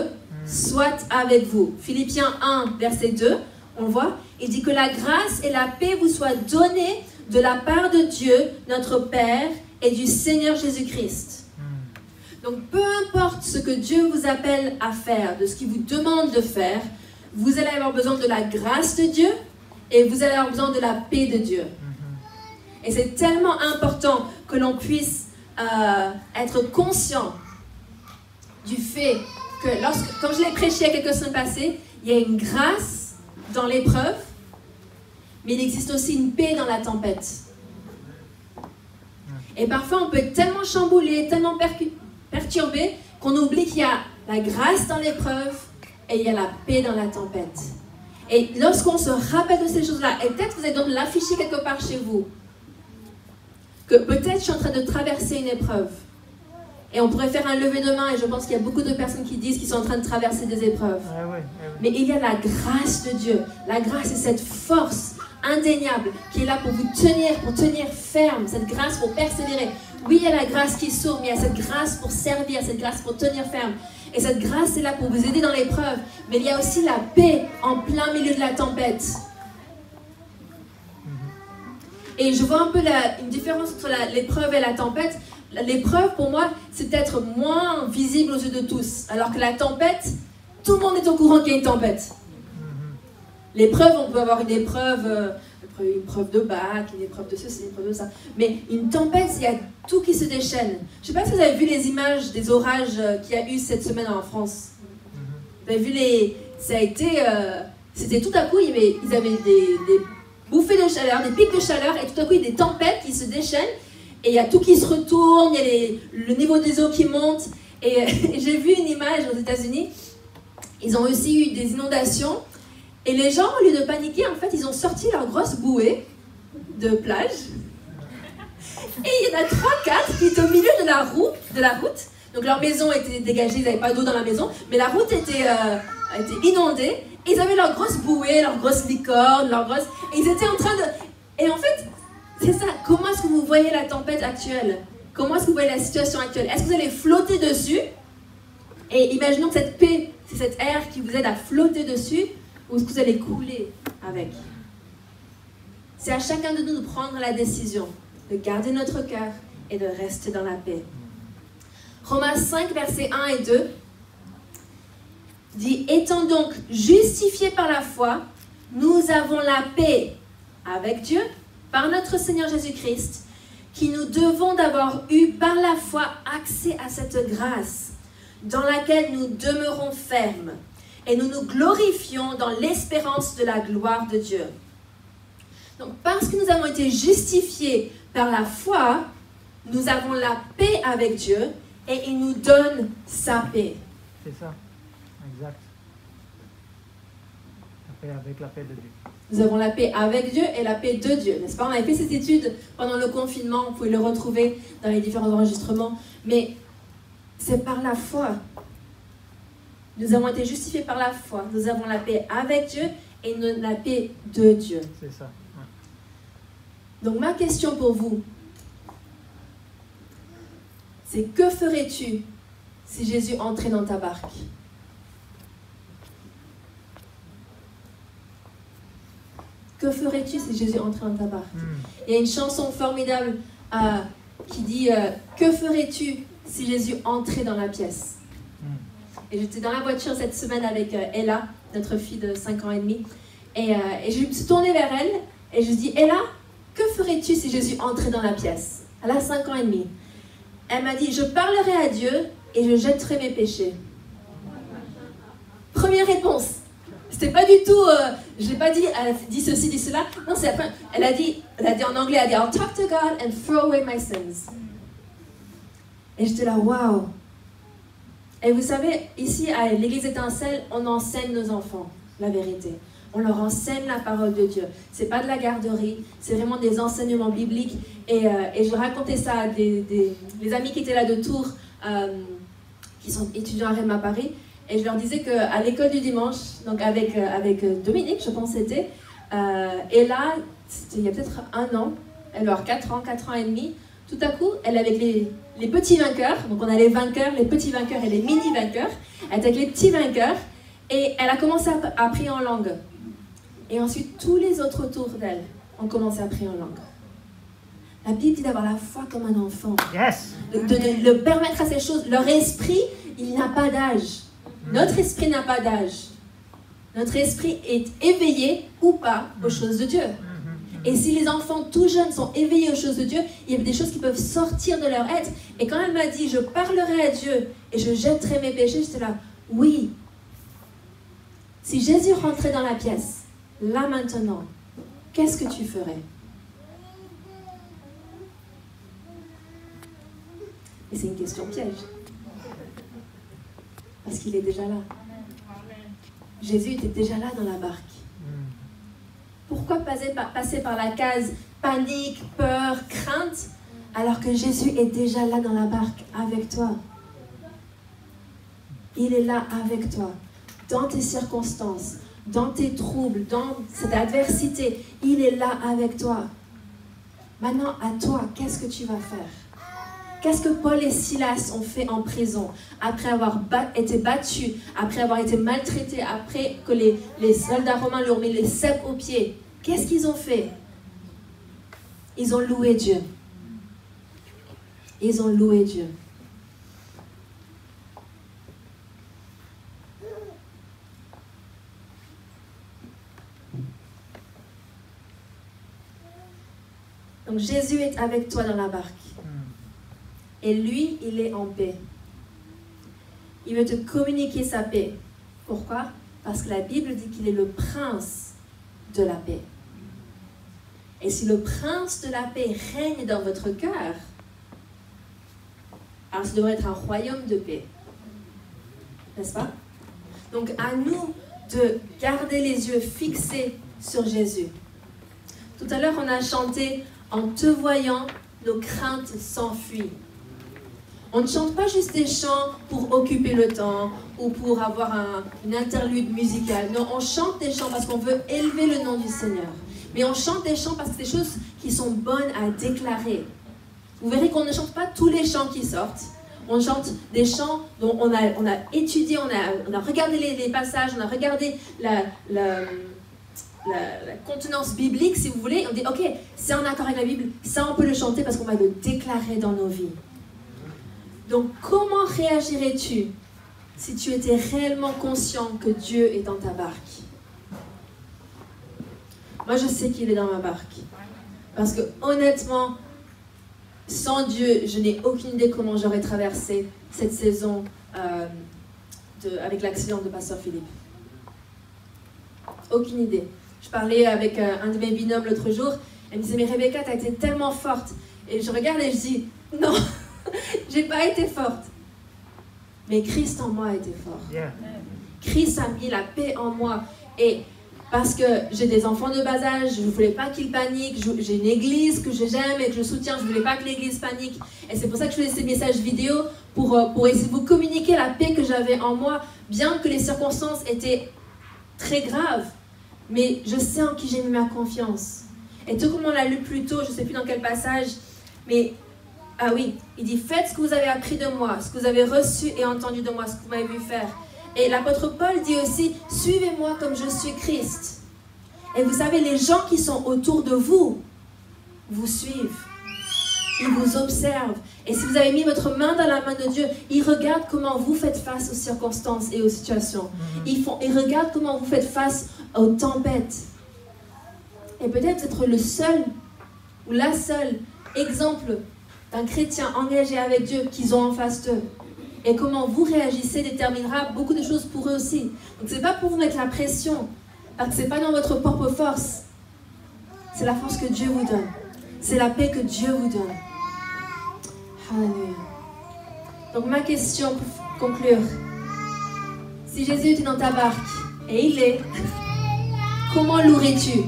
soient avec vous. Philippiens 1, verset 2, on voit, il dit que la grâce et la paix vous soient données de la part de Dieu, notre Père, et du Seigneur Jésus-Christ. Donc, peu importe ce que Dieu vous appelle à faire, de ce qu'il vous demande de faire, vous allez avoir besoin de la grâce de Dieu et vous allez avoir besoin de la paix de Dieu. Et c'est tellement important que l'on puisse être conscient du fait que comme je l'ai prêché il y a quelques semaines passées, il y a une grâce dans l'épreuve, mais il existe aussi une paix dans la tempête. Et parfois on peut être tellement chamboulé, tellement perturbé, qu'on oublie qu'il y a la grâce dans l'épreuve et il y a la paix dans la tempête. Et lorsqu'on se rappelle de ces choses-là, et peut-être vous allez donc l'afficher quelque part chez vous, que peut-être je suis en train de traverser une épreuve. Et on pourrait faire un lever de main, et je pense qu'il y a beaucoup de personnes qui disent qu'ils sont en train de traverser des épreuves. Mais il y a la grâce de Dieu. La grâce, c'est cette force indéniable qui est là pour vous tenir, pour tenir ferme, cette grâce pour persévérer. Oui, il y a la grâce qui sauve, mais il y a cette grâce pour servir, cette grâce pour tenir ferme. Et cette grâce est là pour vous aider dans l'épreuve. Mais il y a aussi la paix en plein milieu de la tempête. Et je vois un peu une différence entre l'épreuve et la tempête. L'épreuve, pour moi, c'est peut-être moins visible aux yeux de tous. Alors que la tempête, tout le monde est au courant qu'il y a une tempête. L'épreuve, on peut avoir une épreuve de bac, une épreuve de ceci, une épreuve de ça. Mais une tempête, il y a tout qui se déchaîne. Je ne sais pas si vous avez vu les images des orages qu'il y a eu cette semaine en France. Vous avez vu ça a été... c'était tout à coup, ils avaient des bouffées de chaleur, des pics de chaleur, et tout à coup, il y a des tempêtes qui se déchaînent, et il y a tout qui se retourne, il y a le niveau des eaux qui monte. Et j'ai vu une image aux États-Unis, ils ont aussi eu des inondations, et les gens, au lieu de paniquer, en fait, ils ont sorti leur grosse bouée de plage, et il y en a 3-4 qui étaient au milieu de la route. Donc leur maison était dégagée, ils n'avaient pas d'eau dans la maison, mais la route était inondée. Et ils avaient leur grosse bouée, leur grosse licorne, et ils étaient en train de... Et en fait, c'est ça. Comment est-ce que vous voyez la tempête actuelle? Comment est-ce que vous voyez la situation actuelle? Est-ce que vous allez flotter dessus? Et imaginons que cette paix, c'est cet air qui vous aide à flotter dessus, ou est-ce que vous allez couler avec? C'est à chacun de nous de prendre la décision de garder notre cœur et de rester dans la paix. Romains 5, versets 1 et 2 dit « Étant donc justifiés par la foi, nous avons la paix avec Dieu par notre Seigneur Jésus-Christ, qui nous devons d'avoir eu par la foi accès à cette grâce, dans laquelle nous demeurons fermes, et nous nous glorifions dans l'espérance de la gloire de Dieu. » Donc, parce que nous avons été justifiés par la foi, nous avons la paix avec Dieu, et il nous donne sa paix. C'est ça, exact. La paix avec la paix de Dieu. Nous avons la paix avec Dieu et la paix de Dieu, n'est-ce pas? On avait fait cette étude pendant le confinement, vous pouvez le retrouver dans les différents enregistrements, mais c'est par la foi. Nous avons été justifiés par la foi, nous avons la paix avec Dieu et la paix de Dieu. C'est ça. Ouais. Donc ma question pour vous, c'est que ferais-tu si Jésus entrait dans ta barque? Que ferais-tu si Jésus entrait dans ta barque? Il y a une chanson formidable qui dit que ferais-tu si Jésus entrait dans la pièce? Et j'étais dans la voiture cette semaine avec Ella, notre fille de 5 ans et demi, Et je me suis tournée vers elle et je lui ai dit, Ella, que ferais-tu si Jésus entrait dans la pièce? Elle a 5 ans et demi. Elle m'a dit, je parlerai à Dieu et je jetterai mes péchés. Première réponse. C'était pas du tout, je l'ai pas dit, elle a dit ceci, dit cela. Non, c'est après. Elle a dit en anglais, elle a dit, I'll talk to God and throw away my sins. Et j'étais là, waouh. Et vous savez, ici à l'église Étincelle, on enseigne nos enfants la vérité. On leur enseigne la parole de Dieu. C'est pas de la garderie, c'est vraiment des enseignements bibliques. Et je racontais ça à des amis qui étaient là de Tours, qui sont étudiants à Réma Paris. Et je leur disais qu'à l'école du dimanche, donc avec Dominique, je pense c'était, et là, c'était il y a peut-être 1 an, elle doit avoir 4 ans et demi, tout à coup, elle est avec les petits vainqueurs, donc on a les vainqueurs, les petits vainqueurs et les mini-vainqueurs, elle est avec les petits vainqueurs, et elle a commencé à prier en langue. Et ensuite, tous les autres autour d'elle ont commencé à prier en langue. La Bible dit d'avoir la foi comme un enfant. Yes. De le permettre à ces choses. Leur esprit, il n'a pas d'âge. Notre esprit n'a pas d'âge. Notre esprit est éveillé ou pas aux choses de Dieu. Et si les enfants tout jeunes sont éveillés aux choses de Dieu, il y a des choses qui peuvent sortir de leur être. Et quand elle m'a dit, je parlerai à Dieu et je jetterai mes péchés, j'étais là, oui. Si Jésus rentrait dans la pièce, là maintenant, qu'est-ce que tu ferais? Et c'est une question piège. Parce qu'il est déjà là. Jésus était déjà là dans la barque. Pourquoi passer par la case panique, peur, crainte, alors que Jésus est déjà là dans la barque avec toi? Il est là avec toi, dans tes circonstances, dans tes troubles, dans cette adversité. Il est là avec toi. Maintenant, à toi, qu'est-ce que tu vas faire? Qu'est-ce que Paul et Silas ont fait en prison, après avoir été battus, après avoir été maltraités, après que les soldats romains leur ont mis les cèpes aux pieds? Qu'est-ce qu'ils ont fait? Ils ont loué Dieu. Ils ont loué Dieu. Donc Jésus est avec toi dans la barque. Et lui, il est en paix. Il veut te communiquer sa paix. Pourquoi? Parce que la Bible dit qu'il est le prince de la paix. Et si le prince de la paix règne dans votre cœur, alors ça devrait être un royaume de paix. N'est-ce pas? Donc à nous de garder les yeux fixés sur Jésus. Tout à l'heure, on a chanté « En te voyant, nos craintes s'enfuient ». On ne chante pas juste des chants pour occuper le temps ou pour avoir une interlude musicale. Non, on chante des chants parce qu'on veut élever le nom du Seigneur. Mais on chante des chants parce que c'est des choses qui sont bonnes à déclarer. Vous verrez qu'on ne chante pas tous les chants qui sortent. On chante des chants dont on a étudié, on a regardé les passages, on a regardé la contenance biblique, si vous voulez. On dit, ok, c'est en accord avec la Bible, ça on peut le chanter parce qu'on va le déclarer dans nos vies. Donc, comment réagirais-tu si tu étais réellement conscient que Dieu est dans ta barque? Moi, je sais qu'il est dans ma barque. Parce que, honnêtement, sans Dieu, je n'ai aucune idée comment j'aurais traversé cette saison avec l'accident de Pasteur Philippe. Aucune idée. Je parlais avec un de mes binômes l'autre jour. Elle me disait, mais Rebecca, tu as été tellement forte. Et je regarde et je dis, non. J'ai pas été forte. Mais Christ en moi a été fort. Yeah. Christ a mis la paix en moi. Et parce que j'ai des enfants de bas âge, je ne voulais pas qu'ils paniquent. J'ai une église que j'aime et que je soutiens. Je ne voulais pas que l'église panique. Et c'est pour ça que je faisais ces messages vidéo pour essayer de vous communiquer la paix que j'avais en moi. Bien que les circonstances étaient très graves. Mais je sais en qui j'ai mis ma confiance. Et tout comme on l'a lu plus tôt, je ne sais plus dans quel passage, mais... Ah oui, il dit, faites ce que vous avez appris de moi, ce que vous avez reçu et entendu de moi, ce que vous m'avez vu faire. Et l'apôtre Paul dit aussi, suivez-moi comme je suis Christ. Et vous savez, les gens qui sont autour de vous, vous suivent. Il vous observe. Et si vous avez mis votre main dans la main de Dieu, il regarde comment vous faites face aux circonstances et aux situations. Il regarde comment vous faites face aux tempêtes. Et peut-être être le seul ou la seule exemple d'un chrétien engagé avec Dieu qu'ils ont en face d'eux. Et comment vous réagissez déterminera beaucoup de choses pour eux aussi. Donc ce n'est pas pour vous mettre la pression, parce que ce n'est pas dans votre propre force. C'est la force que Dieu vous donne. C'est la paix que Dieu vous donne. Alléluia. Donc ma question pour conclure. Si Jésus était dans ta barque, et il est, comment louerais-tu?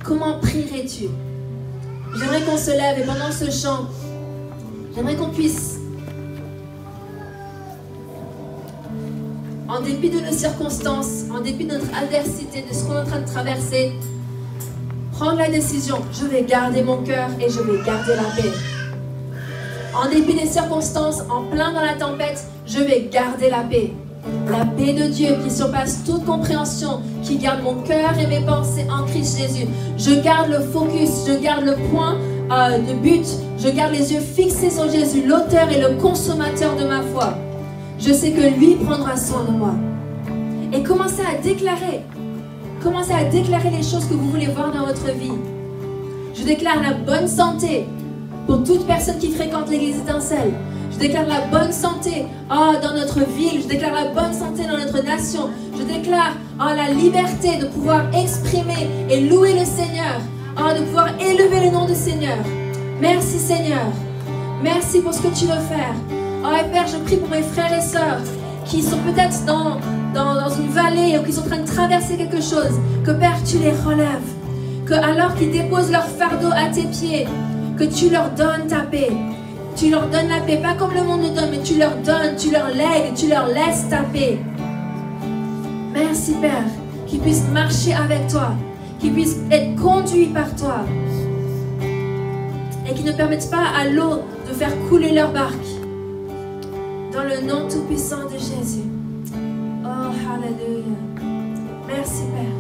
Comment prierais-tu? J'aimerais qu'on se lève et pendant ce chant, j'aimerais qu'on puisse, en dépit de nos circonstances, en dépit de notre adversité, de ce qu'on est en train de traverser, prendre la décision, je vais garder mon cœur et je vais garder la paix. En dépit des circonstances, en plein dans la tempête, je vais garder la paix. La paix de Dieu qui surpasse toute compréhension, qui garde mon cœur et mes pensées en Christ Jésus. Je garde le focus, je garde le point de but, je garde les yeux fixés sur Jésus, l'auteur et le consommateur de ma foi. Je sais que lui prendra soin de moi. Et commencez à déclarer les choses que vous voulez voir dans votre vie. Je déclare la bonne santé pour toute personne qui fréquente l'église Étincelle. Je déclare la bonne santé dans notre ville. Je déclare la bonne santé dans notre nation. Je déclare la liberté de pouvoir exprimer et louer le Seigneur. De pouvoir élever le nom du Seigneur. Merci Seigneur. Merci pour ce que tu veux faire. Et Père, je prie pour mes frères et sœurs qui sont peut-être dans une vallée ou qui sont en train de traverser quelque chose. Que Père, tu les relèves. Que alors qu'ils déposent leur fardeau à tes pieds, que tu leur donnes ta paix. Tu leur donnes la paix, pas comme le monde nous donne, mais tu leur donnes, tu leur lègues, tu leur laisses ta paix. Merci Père, qu'ils puissent marcher avec toi, qu'ils puissent être conduits par toi et qu'ils ne permettent pas à l'eau de faire couler leur barque. Dans le nom tout-puissant de Jésus. Oh, hallelujah. Merci Père.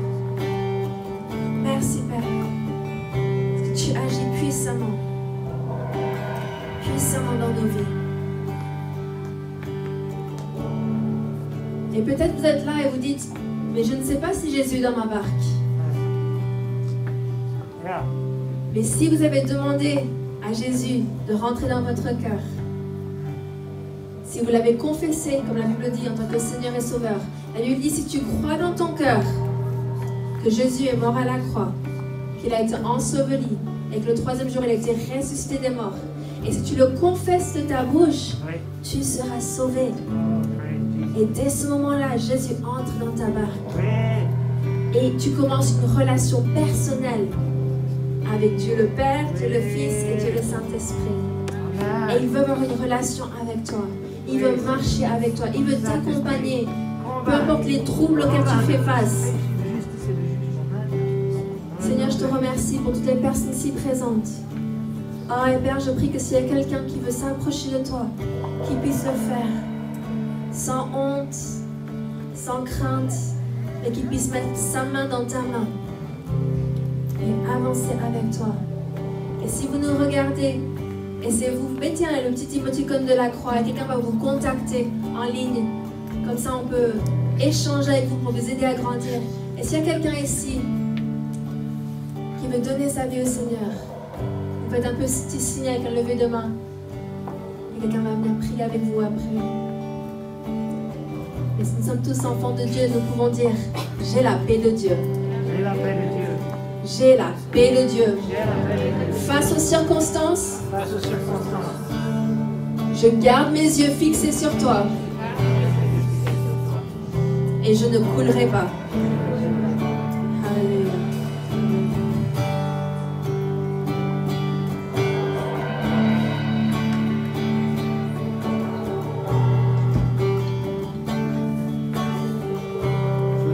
Merci Père. Parce que tu agis puissamment dans nos vies. Et peut-être vous êtes là et vous dites, mais je ne sais pas si Jésus est dans ma barque. Mais si vous avez demandé à Jésus de rentrer dans votre cœur, si vous l'avez confessé, comme la Bible dit, en tant que Seigneur et Sauveur, la Bible dit, si tu crois dans ton cœur que Jésus est mort à la croix, qu'il a été enseveli et que le troisième jour il a été ressuscité des morts, et si tu le confesses de ta bouche, tu seras sauvé. Et dès ce moment-là, Jésus entre dans ta barque. Et tu commences une relation personnelle avec Dieu le Père, Dieu le Fils et Dieu le Saint-Esprit. Et il veut avoir une relation avec toi. Il veut marcher avec toi. Il veut t'accompagner. Peu importe les troubles auxquels tu fais face. Seigneur, je te remercie pour toutes les personnes ici présentes. Et Père, je prie que s'il y a quelqu'un qui veut s'approcher de toi, qu'il puisse le faire sans honte, sans crainte, mais qu'il puisse mettre sa main dans ta main et avancer avec toi. Et si vous nous regardez, et si vous mettez le petit émoticône de la croix, et quelqu'un va vous contacter en ligne, comme ça on peut échanger avec vous pour vous aider à grandir. Et s'il y a quelqu'un ici qui veut donner sa vie au Seigneur, vous faites un petit signe avec un lever de main. Et quelqu'un va venir prier avec vous après. Et si nous sommes tous enfants de Dieu, nous pouvons dire, j'ai la paix de Dieu. J'ai la paix de Dieu. J'ai la paix de Dieu. J'ai la paix de Dieu. Face aux circonstances, Face aux circonstances, je garde mes yeux fixés sur toi. Et je ne coulerai pas. Alléluia.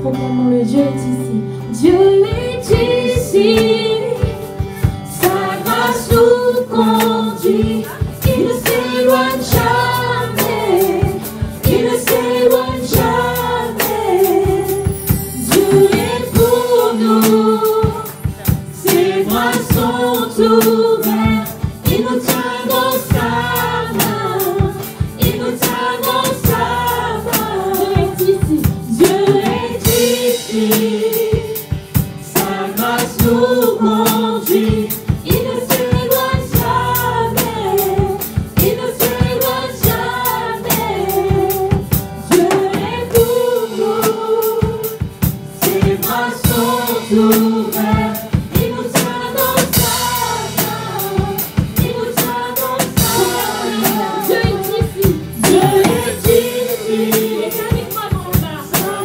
Proclamons le Dieu est ici. Dieu est ici. Sa grâce nous conduit. Il ne s'éloigne jamais. Il ne s'éloigne jamais. Dieu est pour nous. Ses bras sont ouverts. il nous tient dans sa main, il nous tient dans sa main. Dieu est ici, sa grâce nous conduit, il ne s'éloigne jamais, il ne s'éloigne jamais. Dieu est pour nous, ses bras sont ouverts, il nous tient dans sa main, il nous tient dans sa main. Dieu est ici, Dieu est ici, sa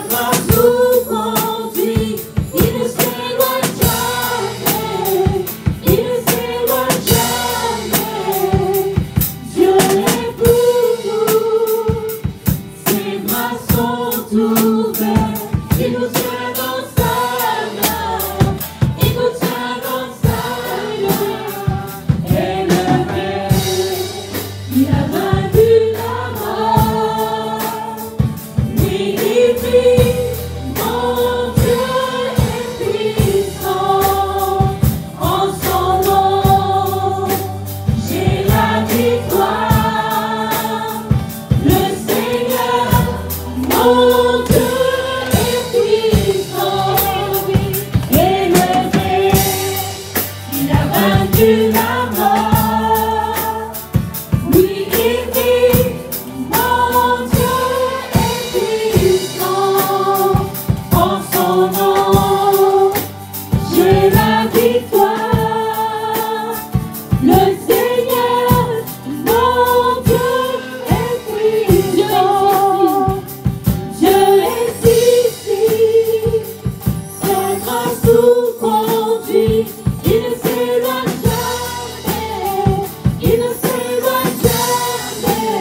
grâce nous conduit, il ne s'éloigne jamais, il ne s'éloigne jamais. Dieu est pour nous, ses bras sont ouverts, il nous tient dans sa main, il nous tient dans sa main. Élevé, il a vaincu la mort. Oui, il vit, mon Dieu est puissant. En son nom, j'ai la victoire. Le Seigneur, mon Dieu est puissant. Élevé, il a vaincu la mort. Oui, il vit, mon Dieu est puissant. En son nom, j'ai la victoire. Le Seigneur, mon Dieu est puissant. Dieu est ici, sa grâce nous conduit, il ne s'éloigne jamais, il ne s'éloigne jamais.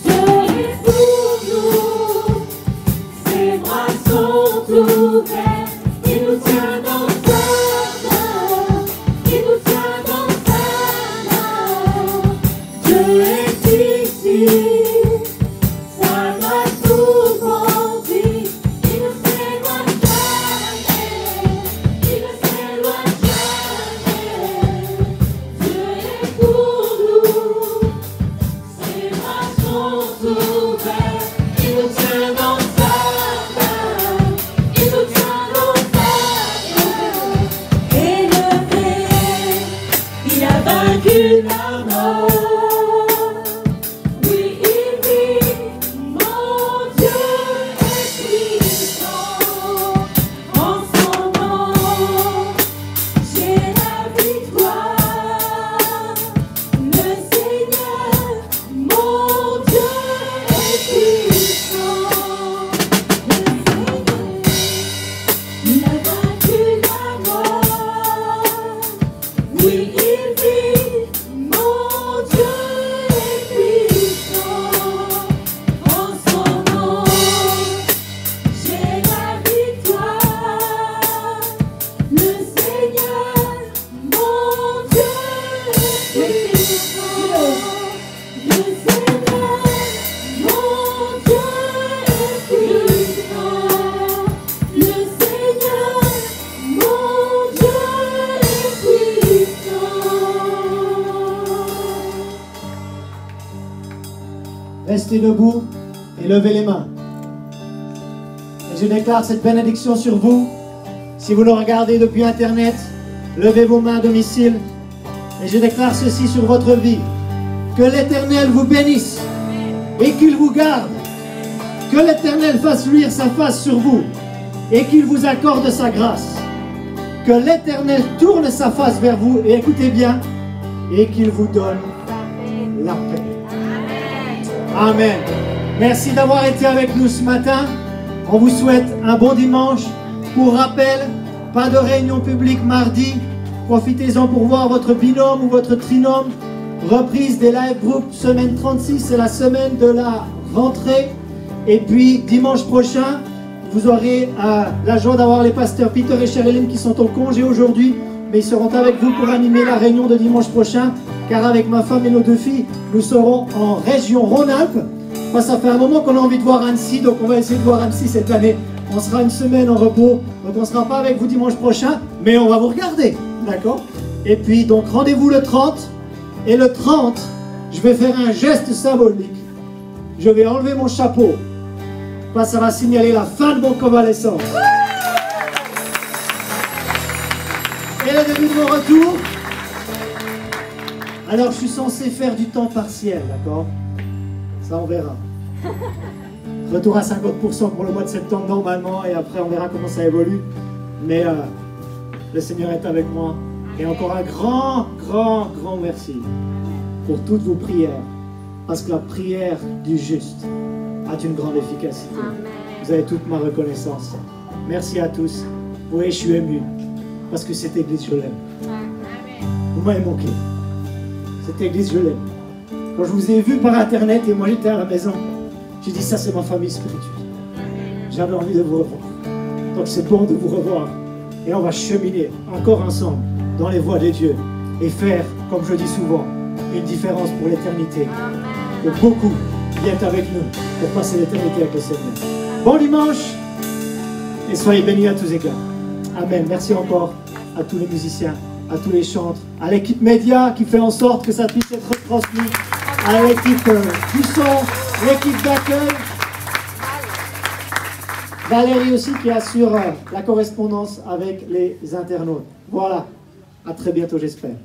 Dieu est pour nous, ses bras sont ouverts, il nous tient dans sa main, il nous tient dans sa main. Dieu est ici, sa grâce nous conduit, il ne s'éloigne jamais, il ne s'éloigne jamais. Dieu est pour nous, ses bras sont ouverts, il nous tient dans sa main, il nous tient dans sa main. Élevé, il a vaincu la mort. Oui, il vit, mon Dieu est puissant. En son nom, j'ai la victoire. Le Seigneur, mon Dieu est puissant. Le Seigneur, il a vaincu la mort. Oui, il vit, mon Dieu est puissant. En son nom, j'ai la victoire. Le Seigneur, mon Dieu est puissant. Le Seigneur, mon Dieu est puissant. Le Seigneur, mon Dieu est puissant. Restez debout et levez les mains. Et je déclare cette bénédiction sur vous. Si vous le regardez depuis Internet, levez vos mains à domicile. Et je déclare ceci sur votre vie. Que l'Éternel vous bénisse et qu'il vous garde. Que l'Éternel fasse luire sa face sur vous et qu'il vous accorde sa grâce. Que l'Éternel tourne sa face vers vous, et écoutez bien, et qu'il vous donne la paix. Amen. Merci d'avoir été avec nous ce matin. On vous souhaite un bon dimanche. Pour rappel, pas de réunion publique mardi. Profitez-en pour voir votre binôme ou votre trinôme. Reprise des live groups, semaine 36, c'est la semaine de la rentrée. Et puis dimanche prochain, vous aurez la joie d'avoir les pasteurs Peter et Sherilyn qui sont en congé aujourd'hui, mais ils seront avec vous pour animer la réunion de dimanche prochain, car avec ma femme et nos deux filles, nous serons en région Rhône-Alpes. Moi, ça fait un moment qu'on a envie de voir Annecy, donc on va essayer de voir Annecy cette année. On sera une semaine en repos, donc on ne sera pas avec vous dimanche prochain, mais on va vous regarder, d'accord? Et puis, donc, rendez-vous le 30 Et le 30, je vais faire un geste symbolique. Je vais enlever mon chapeau. Parce que ça va signaler la fin de mon convalescence. Et le début de mon retour. Alors, je suis censé faire du temps partiel, d'accord? Ça, on verra. Retour à 50% pour le mois de septembre normalement, et après on verra comment ça évolue. Mais le Seigneur est avec moi. Et encore un grand merci pour toutes vos prières. Parce que la prière du juste a une grande efficacité. Vous avez toute ma reconnaissance. Merci à tous. Oui, je suis ému. Parce que cette église, je l'aime. Vous m'avez manqué. Cette église, je l'aime. Quand je vous ai vu par internet et moi j'étais à la maison, j'ai dit ça c'est ma famille spirituelle. J'avais envie de vous revoir. Donc c'est bon de vous revoir. Et on va cheminer encore ensemble dans les voies de Dieu et faire, comme je dis souvent, une différence pour l'éternité. Que beaucoup viennent avec nous pour passer l'éternité avec le Seigneur. Bon dimanche et soyez bénis à tous égards. Amen. Merci encore à tous les musiciens, à tous les chantres, à l'équipe média qui fait en sorte que ça puisse être transmis, à l'équipe du son, l'équipe d'accueil, Valérie aussi qui assure la correspondance avec les internautes. Voilà, à très bientôt j'espère.